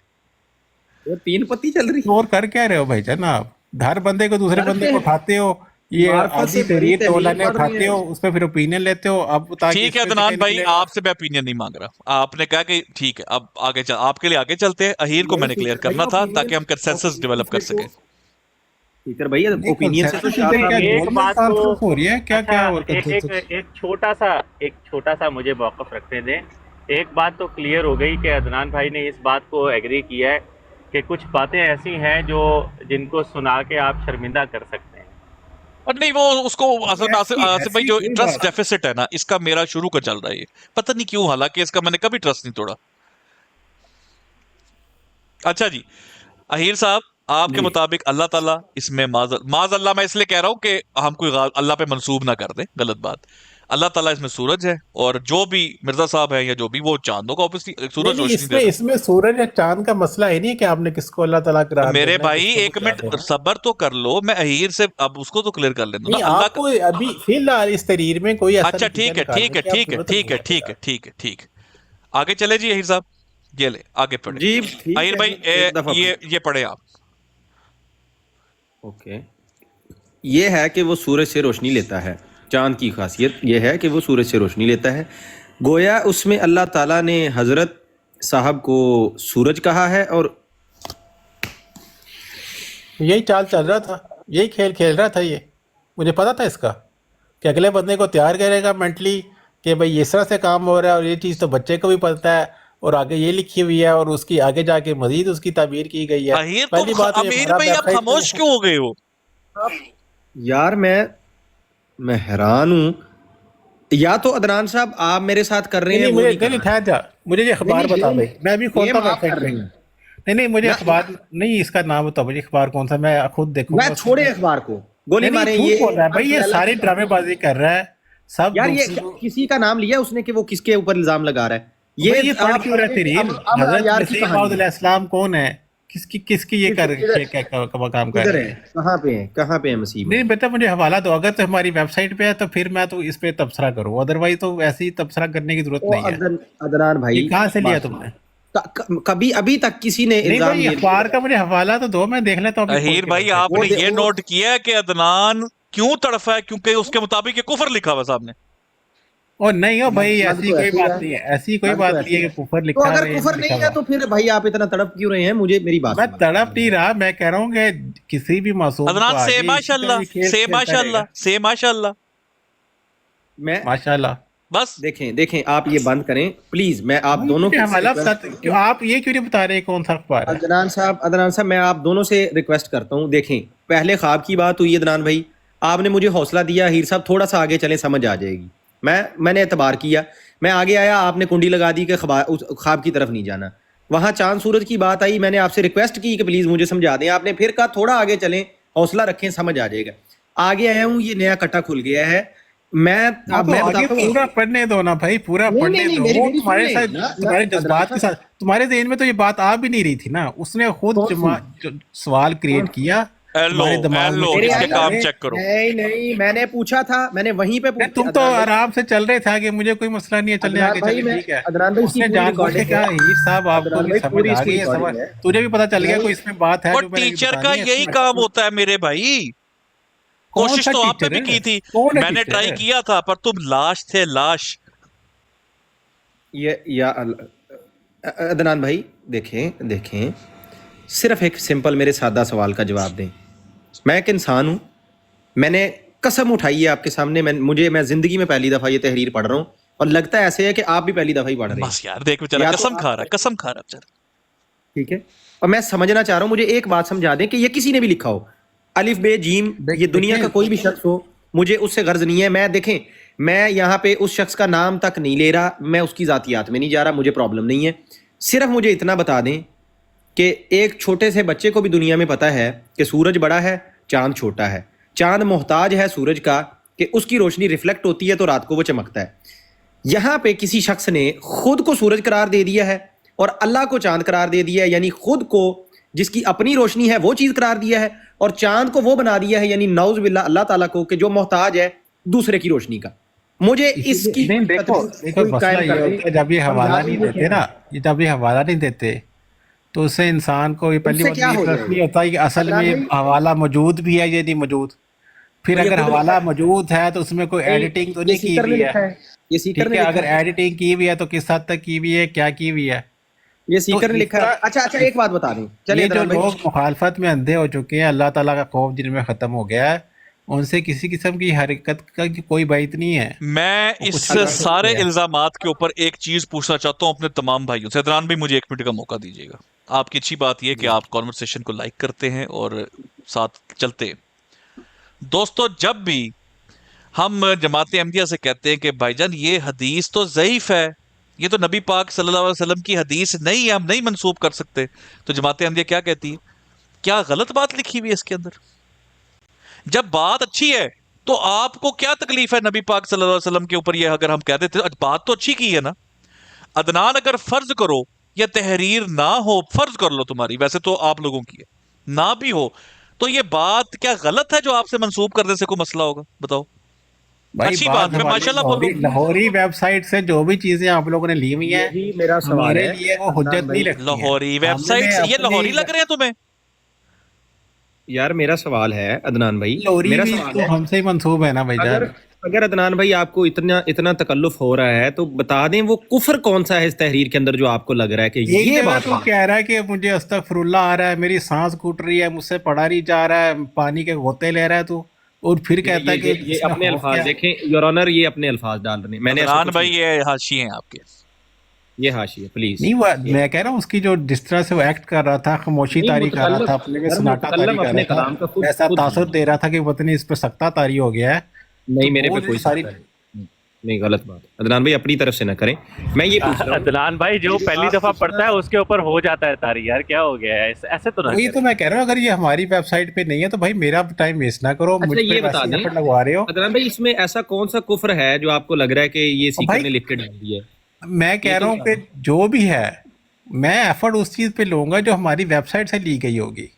Speaker 3: ये 3 पत्ती चल रही
Speaker 4: और कर क्या रहे हो भाई जनाब? हर बंदे को दूसरे बंदे को उठाते हो, ये
Speaker 3: मार्फत से
Speaker 4: आधी तहरीर
Speaker 3: बड़ी
Speaker 4: तो
Speaker 3: तहरीर
Speaker 4: लाने
Speaker 3: पढ़ रहे
Speaker 4: उठाते हो, उस पर फिर ओपिनियन लेते हो। अब ताकि
Speaker 2: ठीक है
Speaker 4: इस पे
Speaker 2: अदनान
Speaker 4: से
Speaker 2: भाई,
Speaker 4: निकलेगा।
Speaker 2: आपसे मैं ओपिनियन नहीं मांग रहा। आपने कहा कि ठीक है, अब आगे आपके लिए आगे चलते हैं। अहीर को मैंने क्लियर करना था ताकि हम कंसेंसस डेवलप कर सकें।
Speaker 3: टीचर भैया
Speaker 4: नहीं,
Speaker 3: ओपिनियन से तो
Speaker 4: consensus इधर क्या
Speaker 5: एक
Speaker 4: government
Speaker 5: बात
Speaker 4: conference
Speaker 5: तो
Speaker 4: हो रही है क्या?
Speaker 5: अच्छा,
Speaker 4: क्या और
Speaker 5: एक
Speaker 4: consensus?
Speaker 5: एक छोटा सा मुझे मौक़िफ़ रखने दें। एक बात तो क्लियर हो गई कि अदनान भाई ने इस बात को एग्री किया है कि कुछ बातें ऐसी हैं जो जिनको सुना के आप शर्मिंदा कर सकते हैं।
Speaker 2: और नहीं, वो उसको आसिफ भाई जो
Speaker 4: ऐसी
Speaker 2: ट्रस्ट
Speaker 4: बात।
Speaker 2: डेफिसिट है ना, इसका मेरा शुरू का चल रहा है। ये पता नहीं क्यों, हालांकि इसका मैंने कभी ट्रस्ट नहीं तोड़ा। अच्छा जी अहीर साहब, आपके मुताबिक अल्लाह ताला इसमें माज अल्लाह, मैं इसलिए कह रहा हूं कि हम कोई अल्लाह पे मंसूब ना कर दें गलत बात। अल्लाह ताला इसमें सूरज है, और जो भी मिर्जा साहब है या जो भी, वो चांद होगा ऑब्वियसली। सूरज
Speaker 4: नहीं,
Speaker 2: रोशनी दे रहा है।
Speaker 4: इसमें सूरज या चांद का मसला है नहीं कि आपने किसको अल्लाह ताला करार
Speaker 2: मेरे
Speaker 4: देना है,
Speaker 2: भाई
Speaker 4: किसको
Speaker 2: एक
Speaker 4: नहीं
Speaker 2: मिनट
Speaker 4: करार देना।
Speaker 2: सब्र तो कर लो, मैं अहीर से अब उसको तो क्लियर कर लेता हूं
Speaker 4: नहीं,
Speaker 2: ना। अल्लाह
Speaker 4: आपको अभी फिलहाल इस तहरीर में कोई ऐसा
Speaker 2: अच्छा ठीक है ठीक है ठीक है ठीक है ठीक है ठीक है ठीक है, आगे चले जी अहीर साहब, ये ले आगे पढ़े
Speaker 3: जी ठीक
Speaker 2: अहीर
Speaker 3: है
Speaker 2: भाई।
Speaker 3: जी, एक दफा
Speaker 2: ये पढ़े आप।
Speaker 3: ओके, ये है कि वो सूरज से रोशनी लेता है। चांद की खासियत ये है कि वो सूरज से रोशनी लेता है। गोया उसमें अल्लाह ताला ने हजरत साहब को सूरज कहा है, और
Speaker 4: यही चाल चल रहा था, यही खेल खेल रहा था। ये मुझे पता था इसका कि अगले बंदे को तैयार करेगा मेंटली कि भाई इस तरह से काम हो रहा है, और ये चीज़ तो बच्चे को भी पता है, और आगे ये लिखी हुई है, और उसकी आगे जाके मजीद उसकी ताबीर की गई है।
Speaker 2: अहीर
Speaker 4: पहली
Speaker 2: तो
Speaker 4: बात,
Speaker 2: अमीर भाई आप खामोश क्यों हो गए हो?
Speaker 3: यार मैं हैरान हूँ। या तो अदनान साहब आप मेरे साथ कर रहे हैं, वो
Speaker 4: मुझे
Speaker 3: नहीं कर
Speaker 4: नहीं
Speaker 3: रहे।
Speaker 4: ठहर जा, मुझे ये अखबार
Speaker 3: नहीं,
Speaker 4: बता
Speaker 3: नहीं,
Speaker 4: भाई, मैं अभी खोलता
Speaker 3: ये
Speaker 4: हूँ
Speaker 3: आप कर
Speaker 4: वेबसाइट
Speaker 3: रहे
Speaker 4: पे।
Speaker 3: हैं।
Speaker 4: नहीं, मुझे अखबार नहीं, इसका नाम बताओ मुझे, अखबार कौन सा, मैं खुद देखूंगा।
Speaker 3: मैं छोड़े अखबार को, गोली
Speaker 4: नहीं,
Speaker 3: मारे।
Speaker 4: झूठ
Speaker 3: ये
Speaker 4: बोल रहा है भाई, ये सारी ड्रामेबाजी कर रहा है सब।
Speaker 3: यार ये किसी का नाम लिया उसने कि वो किसके ऊपर इल्जाम लगा रहा है।
Speaker 4: ये पढ़ क्यों रहा है? तेरी
Speaker 3: अब
Speaker 4: हजरत
Speaker 3: यार की
Speaker 4: मसीह
Speaker 3: कहानी
Speaker 4: मौद अलैहिस्सलाम कौन है? किसकी ये काम कर
Speaker 3: किधर
Speaker 4: रहे
Speaker 3: है,
Speaker 4: हैं?
Speaker 3: कहाँ पे है मसीह भाई?
Speaker 4: नहीं बेटा, मुझे हवाला दो, अगर तो हमारी वेबसाइट पे है तो फिर मैं तो इस पे तबसरा करूँ, अदरवाइज तो ऐसे ही तबसरा करने की जरूरत
Speaker 3: ओ
Speaker 4: नहीं है।
Speaker 3: अदनान भाई,
Speaker 4: ये कहाँ से लिया
Speaker 3: बात
Speaker 4: तुमने?
Speaker 3: कभी अभी तक किसी ने
Speaker 4: नहीं
Speaker 3: इल्जाम
Speaker 4: भाई, अखबार का मुझे हवाला तो दो, मैं देख लेता हूँ।
Speaker 2: अहीर भाई आपने ये नोट किया है कि अदनान क्यों तड़फा है? क्योंकि उसके मुताबिक ये कुफर लिखा हुआ सामने।
Speaker 4: और नहीं हो भाई, ऐसी कोई बात नहीं है, ऐसी कोई बात नहीं है कि कुफर
Speaker 3: तो
Speaker 4: लिखा
Speaker 3: अगर
Speaker 4: है।
Speaker 3: कुफर नहीं है तो फिर भाई आप इतना तड़प क्यों रहे हैं? मुझे मेरी बात
Speaker 4: मैं
Speaker 3: सुनो।
Speaker 4: तड़प नहीं रहा, मैं कह रहा हूँ कि किसी भी मासूम
Speaker 2: अदनान से माशाल्लाह, से माशाल्लाह, से माशाल्लाह,
Speaker 3: मैं
Speaker 4: माशाल्लाह।
Speaker 2: बस
Speaker 3: देखें आप ये बंद करें प्लीज। मैं आप दोनों
Speaker 4: के हवाला क्यों आप ये क्यों नहीं बता रहे कौन सा अखबार है?
Speaker 3: अदनान साहब मैं आप दोनों से रिक्वेस्ट करता हूँ। देखें, पहले ख्वाब की बात हुई अदनान भाई, आपने मुझे हौसला दिया, हीर साहब थोड़ा सा आगे चलें, समझ आ जाएगी। मैंने एतबार किया, मैं आगे आया, आपने कुंडी लगा दी कि ख्वाब की तरफ नहीं जाना। वहाँ चांद सूरज की बात आई, मैंने आपसे रिक्वेस्ट की कि प्लीज मुझे समझा दें, आपने फिर कहा थोड़ा आगे चलें, हौसला रखें, समझ आ जाएगा। आगे आया हूँ, ये नया कट्टा खुल गया है। मैं बताता हूँ,
Speaker 4: पूरा पढ़ने दो ना भाई, पूरा पढ़ने दो। वो तुम्हारे साथ, तुम्हारे जज्बात के साथ, तुम्हारे ज़हन में तो ये बात आ भी नहीं रही थी ना, उसने खुद सवाल क्रिएट किया।
Speaker 2: इसके काम चेक करो।
Speaker 3: नहीं मैंने पूछा था, मैंने वहीं पे पूछा।
Speaker 4: तुम तो आराम से चल रहे थे कि मुझे कोई मसला नहीं है, चलने आगे चलिए, ठीक है। उसने जानबूझ के कहा हीर साहब आपको भी समझ आ गई है, समझ तुझे भी पता चल गया कोई इसमें बात है।
Speaker 2: और टीचर का यही काम होता है मेरे भाई। कोशिश तो आपने भी की थी, मैंने ट्राई किया था, पर तुम लाश थे, लाश।
Speaker 3: अदनान भाई देखें, सिर्फ एक सिंपल मेरे सादा सवाल का जवाब दें। मैं एक इंसान हूं, मैंने कसम उठाई है आपके सामने, मैं जिंदगी में पहली दफा ये तहरीर पढ़ रहा हूं, और लगता है ऐसे है कि आप भी पहली दफा ही पढ़ रहे हैं।
Speaker 2: बस यार देख बेचारा कसम खा रहा बेचारा।
Speaker 3: ठीक है, और मैं समझना चाह रहा हूं, मुझे एक बात समझा दें कि ये किसी ने भी लिखा हो, अलिफ बे जीम, ये दुनिया का कोई भी शख्स हो, मुझे उससे गर्ज नहीं है। मैं यहाँ पे उस शख्स का नाम तक नहीं ले रहा, मैं उसकी जातियात में नहीं जा रहा, मुझे प्रॉब्लम नहीं है। सिर्फ मुझे इतना बता दें कि एक छोटे से बच्चे को भी दुनिया में पता है कि सूरज बड़ा है, चांद छोटा है। चांद मोहताज है सूरज का कि उसकी रोशनी रिफ्लेक्ट होती है तो रात को वो चमकता है। यहाँ पे किसी शख्स ने खुद को सूरज करार दे दिया है और अल्लाह को चांद करार दे दिया है, यानी खुद को जिसकी अपनी रोशनी है वो चीज करार दिया है, और चांद को वो बना दिया है, यानी नौज बिल्ला अल्लाह ताला को, कि जो मोहताज है दूसरे की रोशनी का। मुझे इसकी
Speaker 4: देखो जब ये हवाला नहीं देते ना, जब ये हवाला नहीं देते तो उससे इंसान को ये पहली बात नहीं होता है कि असल में हवाला मौजूद भी है, ये नहीं मौजूद। फिर अगर हवाला मौजूद है तो उसमें कोई एडिटिंग तो नहीं की हुई है, ठीक है। अगर एडिटिंग की हुई है तो किस हद तक की हुई है, क्या की हुई है,
Speaker 3: ये सीकर ने लिखा है। अच्छा एक बात बता दें, चलिए
Speaker 4: जो लोग मुखालफत में अंधे हो चुके हैं, अल्लाह ताला का खौफ जिनमें खत्म हो गया है, उनसे किसी किस्म की हरकत का कोई बात नहीं है।
Speaker 2: मैं इस सारे इल्जामात के ऊपर एक चीज पूछना चाहता हूं अपने तमाम भाइयों से। अदनान भाई मुझे 1 मिनट का मौका दीजिएगा। आपकी अच्छी बात यह कि आप कॉन्वर्सेशन को लाइक करते हैं और साथ चलते हैं। दोस्तों, जब भी हम जमात अहमदिया से कहते हैं कि भाईजान ये हदीस तो ज़ईफ है, ये तो नबी पाक सल्लल्लाहु अलैहि वसल्लम की हदीस नहीं है, हम नहीं मंसूब कर सकते, तो जमात अहमदिया क्या कहती है? क्या गलत बात लिखी हुई है इसके अंदर? जब बात अच्छी है तो आपको क्या तकलीफ है नबी पाक सल्लल्लाहु अलैहि वसल्लम के ऊपर? ये अगर हम कहते थे बात तो अच्छी की है ना। अदनान, अगर फर्ज करो या तहरीर ना हो, फर्ज कर लो तुम्हारी, वैसे तो आप लोगों की है, ना भी हो, तो ये बात क्या गलत है जो आपसे मंसूब करने से कोई मसला होगा? बताओ। अच्छी बात, मैं माशाल्लाह बोल रहा हूं।
Speaker 4: लाहौरी वेबसाइट से जो भी चीजें आप लोगों ने ली हुई है,
Speaker 3: मेरा सवाल है,
Speaker 4: लिए वो हुज्जत नहीं लगती।
Speaker 2: लाहौरी वेबसाइट से ये लाहौरी लग रहे हैं तुम्हें?
Speaker 3: यार मेरा सवाल है अदनान भाई,
Speaker 4: मेरा सवाल तो हमसे ही मंसूब है ना भाईजान।
Speaker 3: अगर अदनान भाई आपको इतना तकल्लुफ हो रहा है तो बता दें वो कुफर कौन सा है इस तहरीर के अंदर जो आपको लग रहा है कि ये बात
Speaker 4: तो कह रहा है कि मुझे अस्तगफिरुल्लाह आ रहा है, मेरी सांस घुट रही है, मुझसे पढ़ा नहीं जा रहा है, पानी के गोते ले रहा है तू, और फिर कहता है कि
Speaker 3: ये अपने अल्फाज देखें योर ऑनर, ये अपने अल्फाज डाल रहे हैं। मैंने
Speaker 2: अदनान भाई ये हाशिए हैं आपके,
Speaker 3: ये हाशिए प्लीज
Speaker 4: नहीं। वो मैं कह रहा हूँ उसकी जो जिस तरह से वो एक्ट कर रहा था, खामोशी तारी कर रहा था, अपने में सन्नाटा तारी कर रहा था, ऐसा तासुर दे रहा था कि पता नहीं इस पर सख्ता तारी हो गया है।
Speaker 3: नहीं, मेरे पे कोई सारी नहीं, गलत बात। अदनान भाई अपनी तरफ से ना करें। मैं ये पूछ रहा हूं,
Speaker 5: अदनान भाई जो पहली दफा पढ़ता है उसके ऊपर हो जाता है तारी, यार क्या हो गया है? ऐसे तो ना।
Speaker 4: वही तो मैं कह रहा हूँ, अगर ये हमारी वेबसाइट पे नहीं है तो भाई मेरा टाइम वेस्ट ना करो।
Speaker 3: अच्छा ये बता दें
Speaker 4: लगवा रहे हो
Speaker 3: अदनान भाई, इसमें ऐसा कौन सा कुफ्र है जो आपको लग रहा है कि ये सीकर ने लिख के डाल दिया है?
Speaker 4: मैं कह रहा हूँ कि जो भी है मैं एफर्ट उस चीज़ पे लूँगा जो हमारी वेबसाइट से ली गई होगी।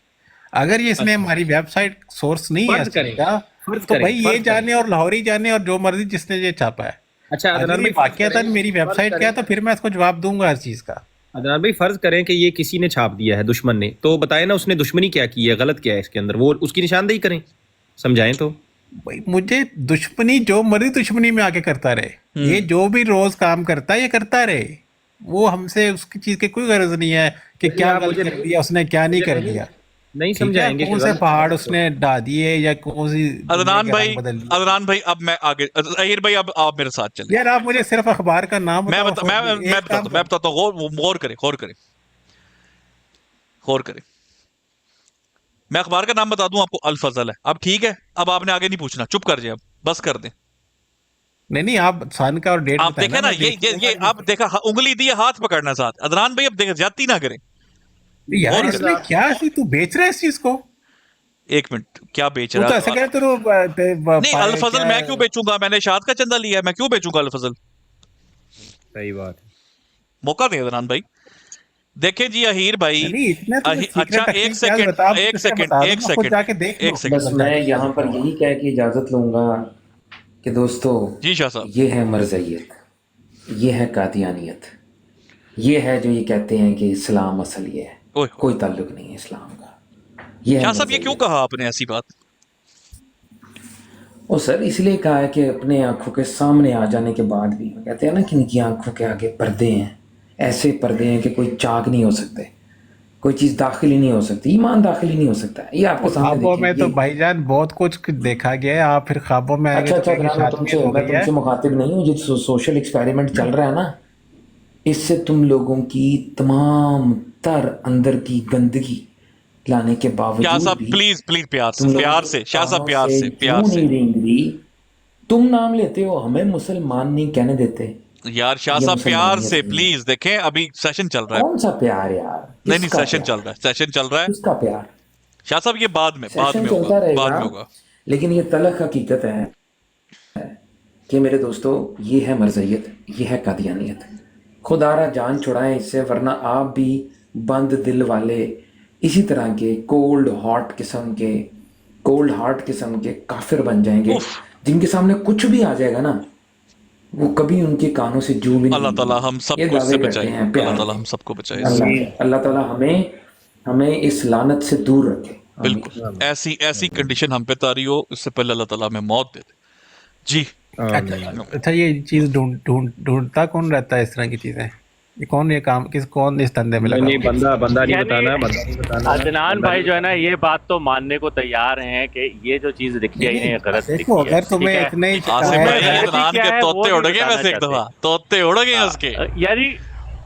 Speaker 4: अगर ये इसने हमारी वेबसाइट सोर्स नहीं है
Speaker 3: फर्ज
Speaker 4: इस चीज़
Speaker 3: करें,
Speaker 4: का,
Speaker 3: फर्ज
Speaker 4: तो
Speaker 3: करें,
Speaker 4: भाई ये
Speaker 3: फर्ज करें।
Speaker 4: जाने और लाहौरी जाने और जो मर्जी जिसने ये छापा है।
Speaker 3: अच्छा
Speaker 4: अगर
Speaker 3: अदनान
Speaker 4: ये
Speaker 3: भाई फर्ज
Speaker 4: वाकयातन
Speaker 3: करें,
Speaker 4: मेरी
Speaker 3: फर्ज
Speaker 4: वेबसाइट का है
Speaker 3: करें,
Speaker 4: तो फिर मैं इसको जवाब दूंगा हर चीज़ का।
Speaker 3: अदनान भाई फर्ज करें कि ये किसी ने छाप दिया है, दुश्मन ने, तो बताए ना उसने दुश्मनी क्या की है, गलत क्या है इसके अंदर, वो उसकी निशानदेही करें, समझाएं तो।
Speaker 4: भाई मुझे दुश्मनी जो मर्जी दुश्मनी में आके करता रहे, ये जो भी रोज काम करता है ये करता रहे, वो हमसे उसकी चीज की कोई गरज नहीं है कि क्या
Speaker 3: आप
Speaker 4: गलत
Speaker 3: मुझे
Speaker 4: कर दिया उसने, क्या नहीं कर दिया।
Speaker 3: नहीं
Speaker 4: ठीक है,
Speaker 3: समझाएंगे कि
Speaker 4: कौन से
Speaker 3: गलत
Speaker 4: पहाड़ उसने ढा दिए या कौन सी दुनिया
Speaker 2: अदनान
Speaker 4: के
Speaker 2: भाई,
Speaker 4: रंग बदल दिए।
Speaker 2: अदनान भाई अब मैं आगे, अहीर भाई अब आप मेरे साथ चले।
Speaker 4: यार आप मुझे सिर्फ अखबार का नाम
Speaker 2: मैं
Speaker 4: बताओ,
Speaker 2: मैं बताता हूँ, गौर करें, गौर करें। मैं अखबार का नाम बता दूं आपको, अल फजल है। अब ठीक है, अब आपने आगे नहीं पूछना, चुप कर जाए, अब बस कर दें।
Speaker 4: नहीं आप सन का और डेट
Speaker 2: आप
Speaker 4: बताएं
Speaker 2: देखे ना,
Speaker 4: मैं
Speaker 2: ये
Speaker 4: देख
Speaker 2: ये
Speaker 4: लूंगा
Speaker 2: ये आप देखा, उंगली दी है, हाथ पकड़ना साथ। अदनान भाई अब देखे, ज्यादती ना करें।
Speaker 4: यार
Speaker 2: गौर
Speaker 4: इसमें
Speaker 2: करें,
Speaker 4: क्या है, तू बेच रहा है इस चीज को।
Speaker 2: एक मिनट, क्या बेच
Speaker 4: तू
Speaker 2: रहा
Speaker 4: तो
Speaker 2: है
Speaker 4: ऐसा
Speaker 2: तो?
Speaker 4: कह रहा है
Speaker 2: नहीं, अल फजल मैं क्यों बेचूंगा? मैंने शाद का चंदा लिया है, मैं क्यों बेचूंगा अल फजल?
Speaker 3: सही बात है।
Speaker 2: मौका दे अदनान भाई। देखें जी अहीर भाई,
Speaker 4: नहीं इतना तो
Speaker 2: अच्छा एक सेकंड, एक सेकंड, एक सेकंड,
Speaker 4: जाके देख लो।
Speaker 2: एक सेकंड।
Speaker 1: बस मैं यहाँ पर यही कह के इजाज़त लूँगा कि दोस्तों,
Speaker 2: जी शाह साहब,
Speaker 1: ये है मरज़इयत, ये है कादियानियत, ये है जो ये कहते हैं कि इस्लाम असल ये है।
Speaker 2: ओए
Speaker 1: कोई ताल्लुक नहीं है इस्लाम का, ये है
Speaker 2: शाह साहब, ये क्यों
Speaker 1: मरज़इयत।
Speaker 2: कहा आपने ऐसी बात?
Speaker 1: और सर इसलिए कहा है कि अपने आंखों के सामने आ जाने के बाद भी, कहते हैं ना कि इनकी आंखों के आगे पर्दे हैं, ऐसे पर्दे हैं कि कोई चाक नहीं हो सकते, कोई चीज़ दाखिल ही नहीं हो सकती, ईमान दाखिल ही नहीं हो सकता। ये आपके सामने
Speaker 4: ख्वाबों में
Speaker 1: देखिए,
Speaker 4: तो
Speaker 1: ये
Speaker 4: भाईजान बहुत कुछ देखा गया है, आप फिर ख्वाबों में आएंगे
Speaker 1: अच्छा
Speaker 4: तो
Speaker 1: अच्छा
Speaker 4: कहेंगे
Speaker 1: मैं
Speaker 4: शादी हो गई है।
Speaker 1: तुमसे मुखातिब नहीं हूँ। जो सोशल एक्सपेरिमेंट चल रहा है ना, इससे तुम लोगों की तमाम तर अंदर की गंदगी लाने के
Speaker 2: शाह
Speaker 1: बावजूद
Speaker 2: साहब
Speaker 1: भी
Speaker 2: प्लीज प्लीज, प्यार
Speaker 1: तुम
Speaker 2: से,
Speaker 1: लोगों
Speaker 2: प्यार
Speaker 1: के
Speaker 2: से, शाह साहब
Speaker 1: कानों
Speaker 2: प्यार से,
Speaker 1: क्यों
Speaker 2: प्यार से।
Speaker 1: नहीं रेंग रही? तुम नाम लेते हो, हमें मुसलमान नहीं कहने देते।
Speaker 2: यार शाह
Speaker 1: ये
Speaker 2: साहब प्यार
Speaker 1: मुसलमानियत
Speaker 2: से
Speaker 1: नहीं है।
Speaker 2: प्लीज, देखें अभी सेशन चल रहा है।
Speaker 1: कौन सा प्यार यार,
Speaker 2: नहीं नहीं,
Speaker 1: किसका
Speaker 2: सेशन चल
Speaker 1: प्यार,
Speaker 2: रहा है, सेशन चल रहा है।
Speaker 1: किसका प्यार?
Speaker 2: शाह साहब ये बाद में
Speaker 1: सेशन
Speaker 2: होगा,
Speaker 1: चलता रहेगा,
Speaker 2: बाद में होगा।
Speaker 1: लेकिन ये तलख हकीकत है कि मेरे दोस्तों, ये है मरज़इयत, ये है कादियानियत। खुदारा जान छुड़ाएं इससे, वरना आप भी बंद दिल वाले इसी तरह के कोल्ड हार्ट किस्म के काफिर बन जाएंगे, जिनके सामने कुछ भी आ जाएगा ना, वो कभी उनके कानों से जू भी नहीं
Speaker 2: अल्लाह ताला हम
Speaker 1: ये
Speaker 2: सबको इससे
Speaker 1: दावे करते
Speaker 2: बचाए,
Speaker 1: हैं
Speaker 2: अल्लाह
Speaker 1: प्यार
Speaker 2: ताला
Speaker 1: के।
Speaker 2: हम सबको बचाए इससे।
Speaker 1: अल्लाह ताला हमें इस लानत से दूर रखे। आमीन।
Speaker 2: बिल्कुल, ऐसी कंडीशन हम पे तारी हो, इससे पहले अल्लाह ताला हमें मौत दे दे। जी
Speaker 4: अच्छा ये चीज ढूंढता कौन रहता है इस तरह की चीजें, ये कौन इस धंधे में लगा
Speaker 3: नहीं
Speaker 4: हुआ है?
Speaker 3: बंदा नहीं
Speaker 5: यानी
Speaker 3: बताना, बंदा नहीं बताना।
Speaker 5: अदनान भाई जो है ना, ये बात तो मानने को तैयार हैं कि ये जो चीज दिखी है इन्हें गलत दिखी
Speaker 4: देखो
Speaker 5: है।
Speaker 4: अगर
Speaker 5: ठीक
Speaker 4: तुम्हें
Speaker 5: है?
Speaker 4: इतने ही
Speaker 2: आसिफ
Speaker 5: और
Speaker 2: भाई, ये
Speaker 5: गलती
Speaker 2: अदनान
Speaker 5: क्या
Speaker 2: के
Speaker 5: है, वो
Speaker 2: तोते
Speaker 5: नहीं
Speaker 2: उड़ गए
Speaker 5: बताना
Speaker 2: वैसे एक
Speaker 5: चाहते।
Speaker 2: दफा, तोते उड़ गए उसके।
Speaker 5: यानी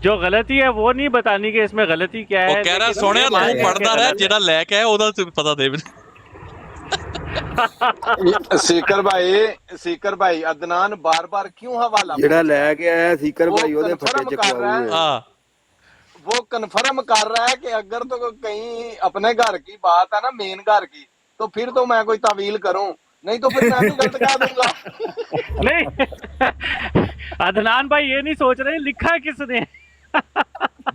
Speaker 5: जो गलती है वो नहीं बतानी कि इसमें गलती क्या
Speaker 2: वो
Speaker 5: है।
Speaker 2: कह रहा
Speaker 5: लेकिन
Speaker 2: सोने
Speaker 5: ये
Speaker 2: तू
Speaker 5: मान लिया कि
Speaker 2: पढ़ता रहा,
Speaker 5: गलत है।
Speaker 2: जेड़ा लेके आया ओदा पता दे।
Speaker 6: सीकर भाई अदनान बार बार क्यों हवाला
Speaker 7: ਜਿਹੜਾ ਲੈ ਕੇ ਆਇਆ ਸੀਕਰ
Speaker 6: वो
Speaker 7: ਭਾਈ ਉਹਦੇ ਫੱਟੇ
Speaker 6: कन्फर्म कर रहा
Speaker 7: ਚਕਵਾਉ
Speaker 6: है,
Speaker 2: हाँ,
Speaker 6: वो कन्फर्म कर रहा है कि अगर तो कहीं अपने घर की बात है ना, मेन घर की, तो फिर तो मैं कोई तावील करूं, नहीं तो फिर मैं भी गलत कह दूंगा।
Speaker 5: नहीं अदनान भाई ये नहीं सोच रहे लिखा किसने।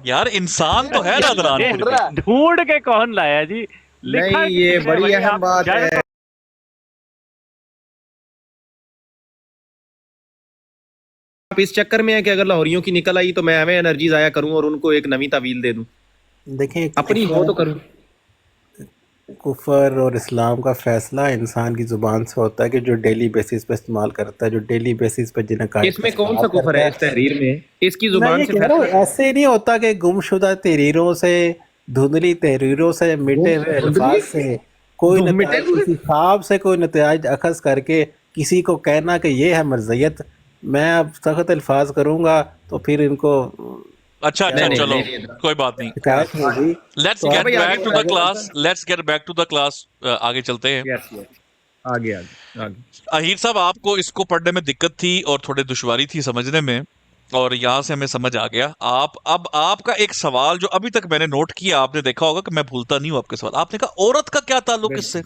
Speaker 2: यार इंसान तो है ना अदनान
Speaker 6: ढूंढ
Speaker 2: फिर भी।
Speaker 6: रहा है।
Speaker 5: ढूंढ के कौन लाया जी? लिखा
Speaker 3: नहीं, ये
Speaker 5: किसने
Speaker 3: बड़ी
Speaker 5: भाई?
Speaker 3: अहम
Speaker 5: आप
Speaker 3: बात
Speaker 5: जाने
Speaker 3: है। आप इस चक्कर में है कि अगर लाहौरियों की निकल आई तो मैं हमें एनर्जी जाया करूं और उनको एक नवी तावील दे दूं,
Speaker 4: देखिए
Speaker 3: अपनी हो तो करूं।
Speaker 4: कुफर और इस्लाम का फैसला इंसान की जुबान से होता है कि जो डेली बेसिस पे इस्तेमाल करता है, जो डेली बेसिस पे जिन्हें कायद
Speaker 3: इसमें
Speaker 4: का
Speaker 3: कौन सा
Speaker 4: इस्तेमाल
Speaker 3: कुफर
Speaker 4: करता
Speaker 3: है इस तहरीर में? इसकी
Speaker 4: मैं
Speaker 3: जुबान
Speaker 4: ये
Speaker 3: से
Speaker 4: कह रहा हूँ,
Speaker 3: फैसला
Speaker 4: ऐसे नहीं होता कि गुमशुदा तहरीरों से, धुंधली तहरीरों से, मिटे हुए अल्फाज से कोई
Speaker 3: मिटे
Speaker 4: नताज,
Speaker 3: हुए?
Speaker 4: किसी ख्वाब से कोई नताज अखज़ करके किसी को कहना कि ये है मरज़ियत, मैं अब सख्त अल्फाज करूंगा तो फिर इनको
Speaker 2: अच्छा अच्छा,
Speaker 3: नहीं,
Speaker 2: चलो
Speaker 3: नहीं,
Speaker 2: कोई बात नहीं।
Speaker 4: शिकायत होगी।
Speaker 2: लेट्स
Speaker 4: तो
Speaker 2: गेट
Speaker 4: भाई
Speaker 2: बैक
Speaker 4: आगे
Speaker 2: टू द
Speaker 4: आगे
Speaker 2: class, let's get back to the class. आगे चलते हैं।
Speaker 3: Yes, yes. आगे आगे आगे।
Speaker 2: अहीर साहब, आपको इसको पढ़ने में दिक्कत थी और थोड़ी दुश्वारी थी समझने में, और यहाँ से हमें समझ आ गया। अब आपका एक सवाल जो अभी तक मैंने नोट किया, आपने देखा होगा कि मैं भूलता नहीं हूँ आपके सवाल। आपने कहा औरत का क्या ताल्लुक इससे?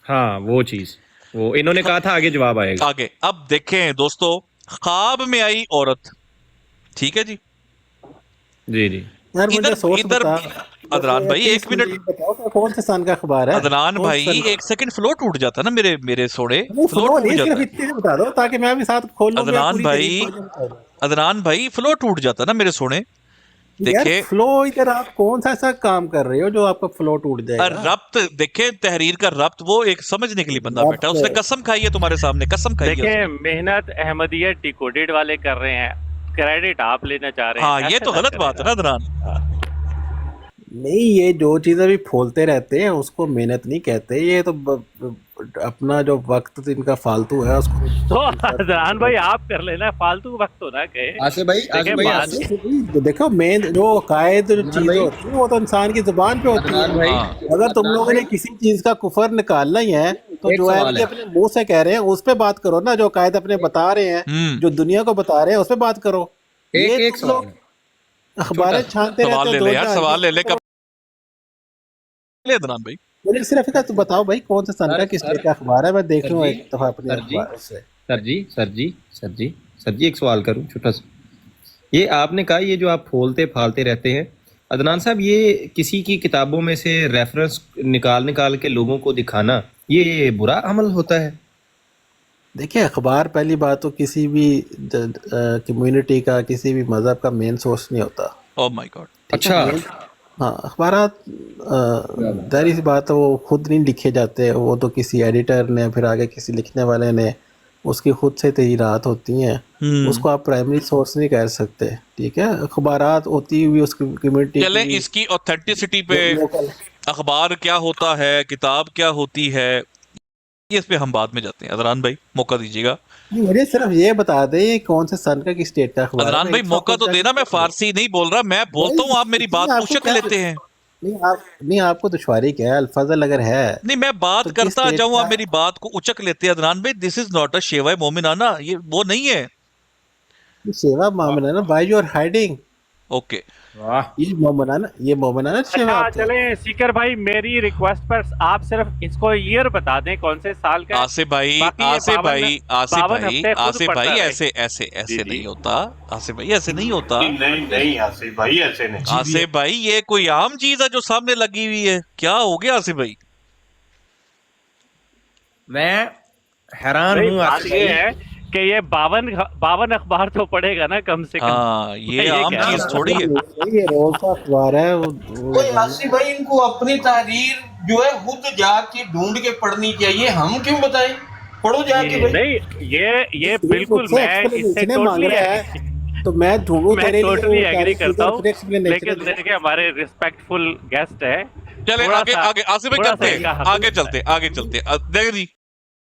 Speaker 3: हाँ वो चीज, वो इन्होंने कहा था आगे जवाब आएगा।
Speaker 2: आगे अब देखें दोस्तों, ख्वाब में आई औरत, ठीक है जी,
Speaker 3: जी जी
Speaker 4: यार मुझे सोर्स
Speaker 2: इधर
Speaker 4: बता।
Speaker 2: अदनान भाई एक
Speaker 4: एटलीस्ट मुझे
Speaker 2: मिनट,
Speaker 4: ये बताओ कि कौन से सन का अखबार है?
Speaker 2: अदनान
Speaker 4: कौन
Speaker 2: भाई
Speaker 4: से सन का?
Speaker 2: एक सेकंड फ्लो टूट जाता ना मेरे मेरे सोने,
Speaker 4: नहीं
Speaker 2: फ्लो
Speaker 4: फ्लो
Speaker 2: टूट
Speaker 4: नहीं,
Speaker 2: जाता
Speaker 4: सिर्फ
Speaker 2: है।
Speaker 4: इतने से बता दो ताकि मैं भी साथ खोल लूं, मैं
Speaker 2: अदनान
Speaker 4: पूरी
Speaker 2: भाई,
Speaker 4: तरीके से बता दूं।
Speaker 2: अदनान भाई फ्लो टूट जाता ना मेरे सोने।
Speaker 4: यार
Speaker 2: देखे
Speaker 4: फ्लो, इधर आप कौन सा ऐसा काम कर रहे हो जो आपका फ्लो टूट जाएगा?
Speaker 2: रब्त, देखे तहरीर का रब्त, वो एक समझने के लिए बंदा बैठा है,
Speaker 4: रब्त।
Speaker 2: उसने कसम खाई है तुम्हारे सामने, कसम खाई है
Speaker 5: देखिए
Speaker 2: उसने।
Speaker 5: मेहनत अहमदियत डिकोडेड वाले कर रहे हैं, क्रेडिट आप लेना चाह रहे हैं,
Speaker 2: हाँ ये
Speaker 5: ऐसे
Speaker 2: तो
Speaker 5: ना
Speaker 2: गलत
Speaker 5: करें
Speaker 2: बात है ना अदनान।
Speaker 4: नहीं, ये जो चीजें भी खोलते रहते हैं उसको मेहनत नहीं कहते, ये तो अपना जो वक्त इनका फालतू है उसको
Speaker 5: तो अदनान भाई आप कर लेना, फालतू वक्त तो ना कहे।
Speaker 3: आसिफ भाई
Speaker 5: देखिए बात
Speaker 4: देखो मेन जो कायद जो
Speaker 3: अदनान
Speaker 4: चीजें
Speaker 3: भाई,
Speaker 4: होती है वो तो इंसान की जुबान पे होती
Speaker 3: अदनान
Speaker 4: है।
Speaker 3: भाई,
Speaker 2: हाँ
Speaker 4: अगर तुम
Speaker 3: अदनान
Speaker 4: लोगों ने
Speaker 3: भाई,
Speaker 4: किसी चीज का कुफर निकालना ही है तो
Speaker 3: एक
Speaker 4: जो है
Speaker 3: सवाल
Speaker 4: कि
Speaker 3: है।
Speaker 4: अपने मुंह से कह रहे हैं उस पे बात करो ना, जो कायद अपने बता रहे हैं, जो दुनिया को बता रहे हैं उस पे बात करो।
Speaker 3: एक
Speaker 4: ये
Speaker 3: एक
Speaker 4: तुम
Speaker 3: सवाल
Speaker 4: लोग
Speaker 3: है,
Speaker 4: अखबारें
Speaker 3: छोटा सा।
Speaker 4: छानते रहते
Speaker 2: सवाल
Speaker 4: हो
Speaker 2: ले
Speaker 4: दो
Speaker 2: ले यार,
Speaker 4: जहान
Speaker 2: सवाल
Speaker 4: की।
Speaker 2: ले ले, कब ले अदनान भाई।
Speaker 4: मुझे सिर्फ का तो बताओ भाई कौन सा सन का किस
Speaker 3: सर
Speaker 4: डेट का अखबार है, मैं देख
Speaker 3: सर
Speaker 4: लूँ
Speaker 3: जी,
Speaker 4: एक दफा अपने
Speaker 3: सर जी,
Speaker 4: अखबार से।
Speaker 3: सर जी एक सवाल करूं छोटा सा। ये आपने कहा ये जो आप फोलते फालते रहते हैं, अदनान साहब, ये किसी की किताबों में से रेफरेंस निकाल निकाल के लोगों को दिखाना, ये बुरा अमल होता है?
Speaker 4: देखिए अखबार पहली बात तो किसी भी कम्युनिटी का, किसी भी मजहब का मेन सोर्स नहीं होता।
Speaker 2: Oh my God.
Speaker 3: अच्छा,
Speaker 4: हाँ अखबारात जाहिर सी बात है वो खुद नहीं लिखे जाते, वो तो किसी एडिटर ने, फिर आगे किसी लिखने वाले ने, उसकी खुद से तहरीरात होती हैं, उसको आप प्राइमरी सोर्स नहीं कह सकते। ठीक है, अखबारात होती हुई उस कम्युनिटी
Speaker 2: चले
Speaker 4: की
Speaker 2: इसकी ऑथेंटिसिटी पे,
Speaker 4: लोकल।
Speaker 2: अखबार क्या होता है, किताब क्या होती है, ये इस पे हम बाद में जाते हैं। अदनान भाई मौका दीजिएगा।
Speaker 4: मुझे सिर्फ ये बता दे ये कौन से सन का किस स्टेट का अखबार है,
Speaker 2: अदनान
Speaker 4: मैं
Speaker 2: भाई
Speaker 4: एक दफा
Speaker 2: मौका
Speaker 4: खुद
Speaker 2: तो
Speaker 4: जाके
Speaker 2: देना, मैं
Speaker 4: देख लूं।
Speaker 2: फारसी नहीं बोल रहा, मैं बोलता हूँ, आप मेरी
Speaker 4: नहीं
Speaker 2: बात
Speaker 4: आपको
Speaker 2: उचक
Speaker 4: क्या,
Speaker 2: लेते हैं।
Speaker 4: नहीं आपको दुश्वारी क्या है? अल्फाजल अगर है
Speaker 2: नहीं मैं बात
Speaker 4: तो किस
Speaker 2: करता
Speaker 4: स्टेट
Speaker 2: जाऊं,
Speaker 4: का?
Speaker 2: आप मेरी बात को उचक लेते हैं। अदनान भाई दिस इज नॉट अ शेवा मोमिनाना, ये वो नहीं है।
Speaker 4: सेवा मामला ना बाय योर हाइडिंग,
Speaker 2: ओके
Speaker 3: वाह,
Speaker 4: ये मोमनाना सेवा
Speaker 5: अच्छा
Speaker 4: होता है।
Speaker 5: चले सीकर भाई, मेरी रिक्वेस्ट पर आप सिर्फ इसको ईयर बता दें कौन से साल का है।
Speaker 2: आसिफ भाई,
Speaker 5: बाकी ये
Speaker 2: आसिफ
Speaker 5: 52
Speaker 2: भाई, आसिफ
Speaker 5: 52
Speaker 2: भाई,
Speaker 5: हफ्ते खुद
Speaker 2: आसिफ
Speaker 5: पढ़ता
Speaker 2: भाई,
Speaker 5: रहे।
Speaker 2: ऐसे ऐसे ऐसे
Speaker 5: जी,
Speaker 2: नहीं
Speaker 5: जी।
Speaker 2: होता। आसिफ भाई ऐसे नहीं होता।
Speaker 6: नहीं नहीं आसिफ भाई ऐसे नहीं।
Speaker 2: आसिफ भाई ये कोई आम चीज है जो सामने लगी हुई है? क्या हो गया आसिफ भाई?
Speaker 3: मैं हैरान
Speaker 5: नहीं
Speaker 3: हूँ
Speaker 5: बात
Speaker 3: आसिफ
Speaker 5: ये
Speaker 3: भाई।
Speaker 5: है कि ये 52 अखबार तो पढ़ेगा ना कम से कम।
Speaker 2: हाँ
Speaker 5: मैं
Speaker 2: ये आम
Speaker 5: कह रहा
Speaker 2: चीज
Speaker 5: हूँ।
Speaker 2: थोड़ी है।
Speaker 4: ये रोज का अखबार है
Speaker 6: कोई आसिफ भाई इनको अपनी तहरीर जो है खुद जाके ढूंढ के पढ़नी चाहिए, हम क्यों बताएं? पढ़ो जाके भाई।
Speaker 5: नहीं ये बिल्कुल मैं इससे
Speaker 4: मांग
Speaker 5: टोटली
Speaker 4: रहा है तो मैं ढूंढूं
Speaker 5: मैं
Speaker 4: तेरे
Speaker 5: टोटली
Speaker 4: लिए
Speaker 5: एग्री करता हूँ,
Speaker 4: explanation
Speaker 5: लेकिन देखिए हमारे रिस्पेक्टफुल गेस्ट है।
Speaker 2: चले
Speaker 5: थोड़ा
Speaker 2: आगे
Speaker 5: सा-
Speaker 2: आगे आसिफ भाई
Speaker 5: थोड़ा
Speaker 2: करते
Speaker 5: सा
Speaker 2: हैं,
Speaker 5: इनका हक
Speaker 2: आगे चलते आगे चलते। देखिए जी,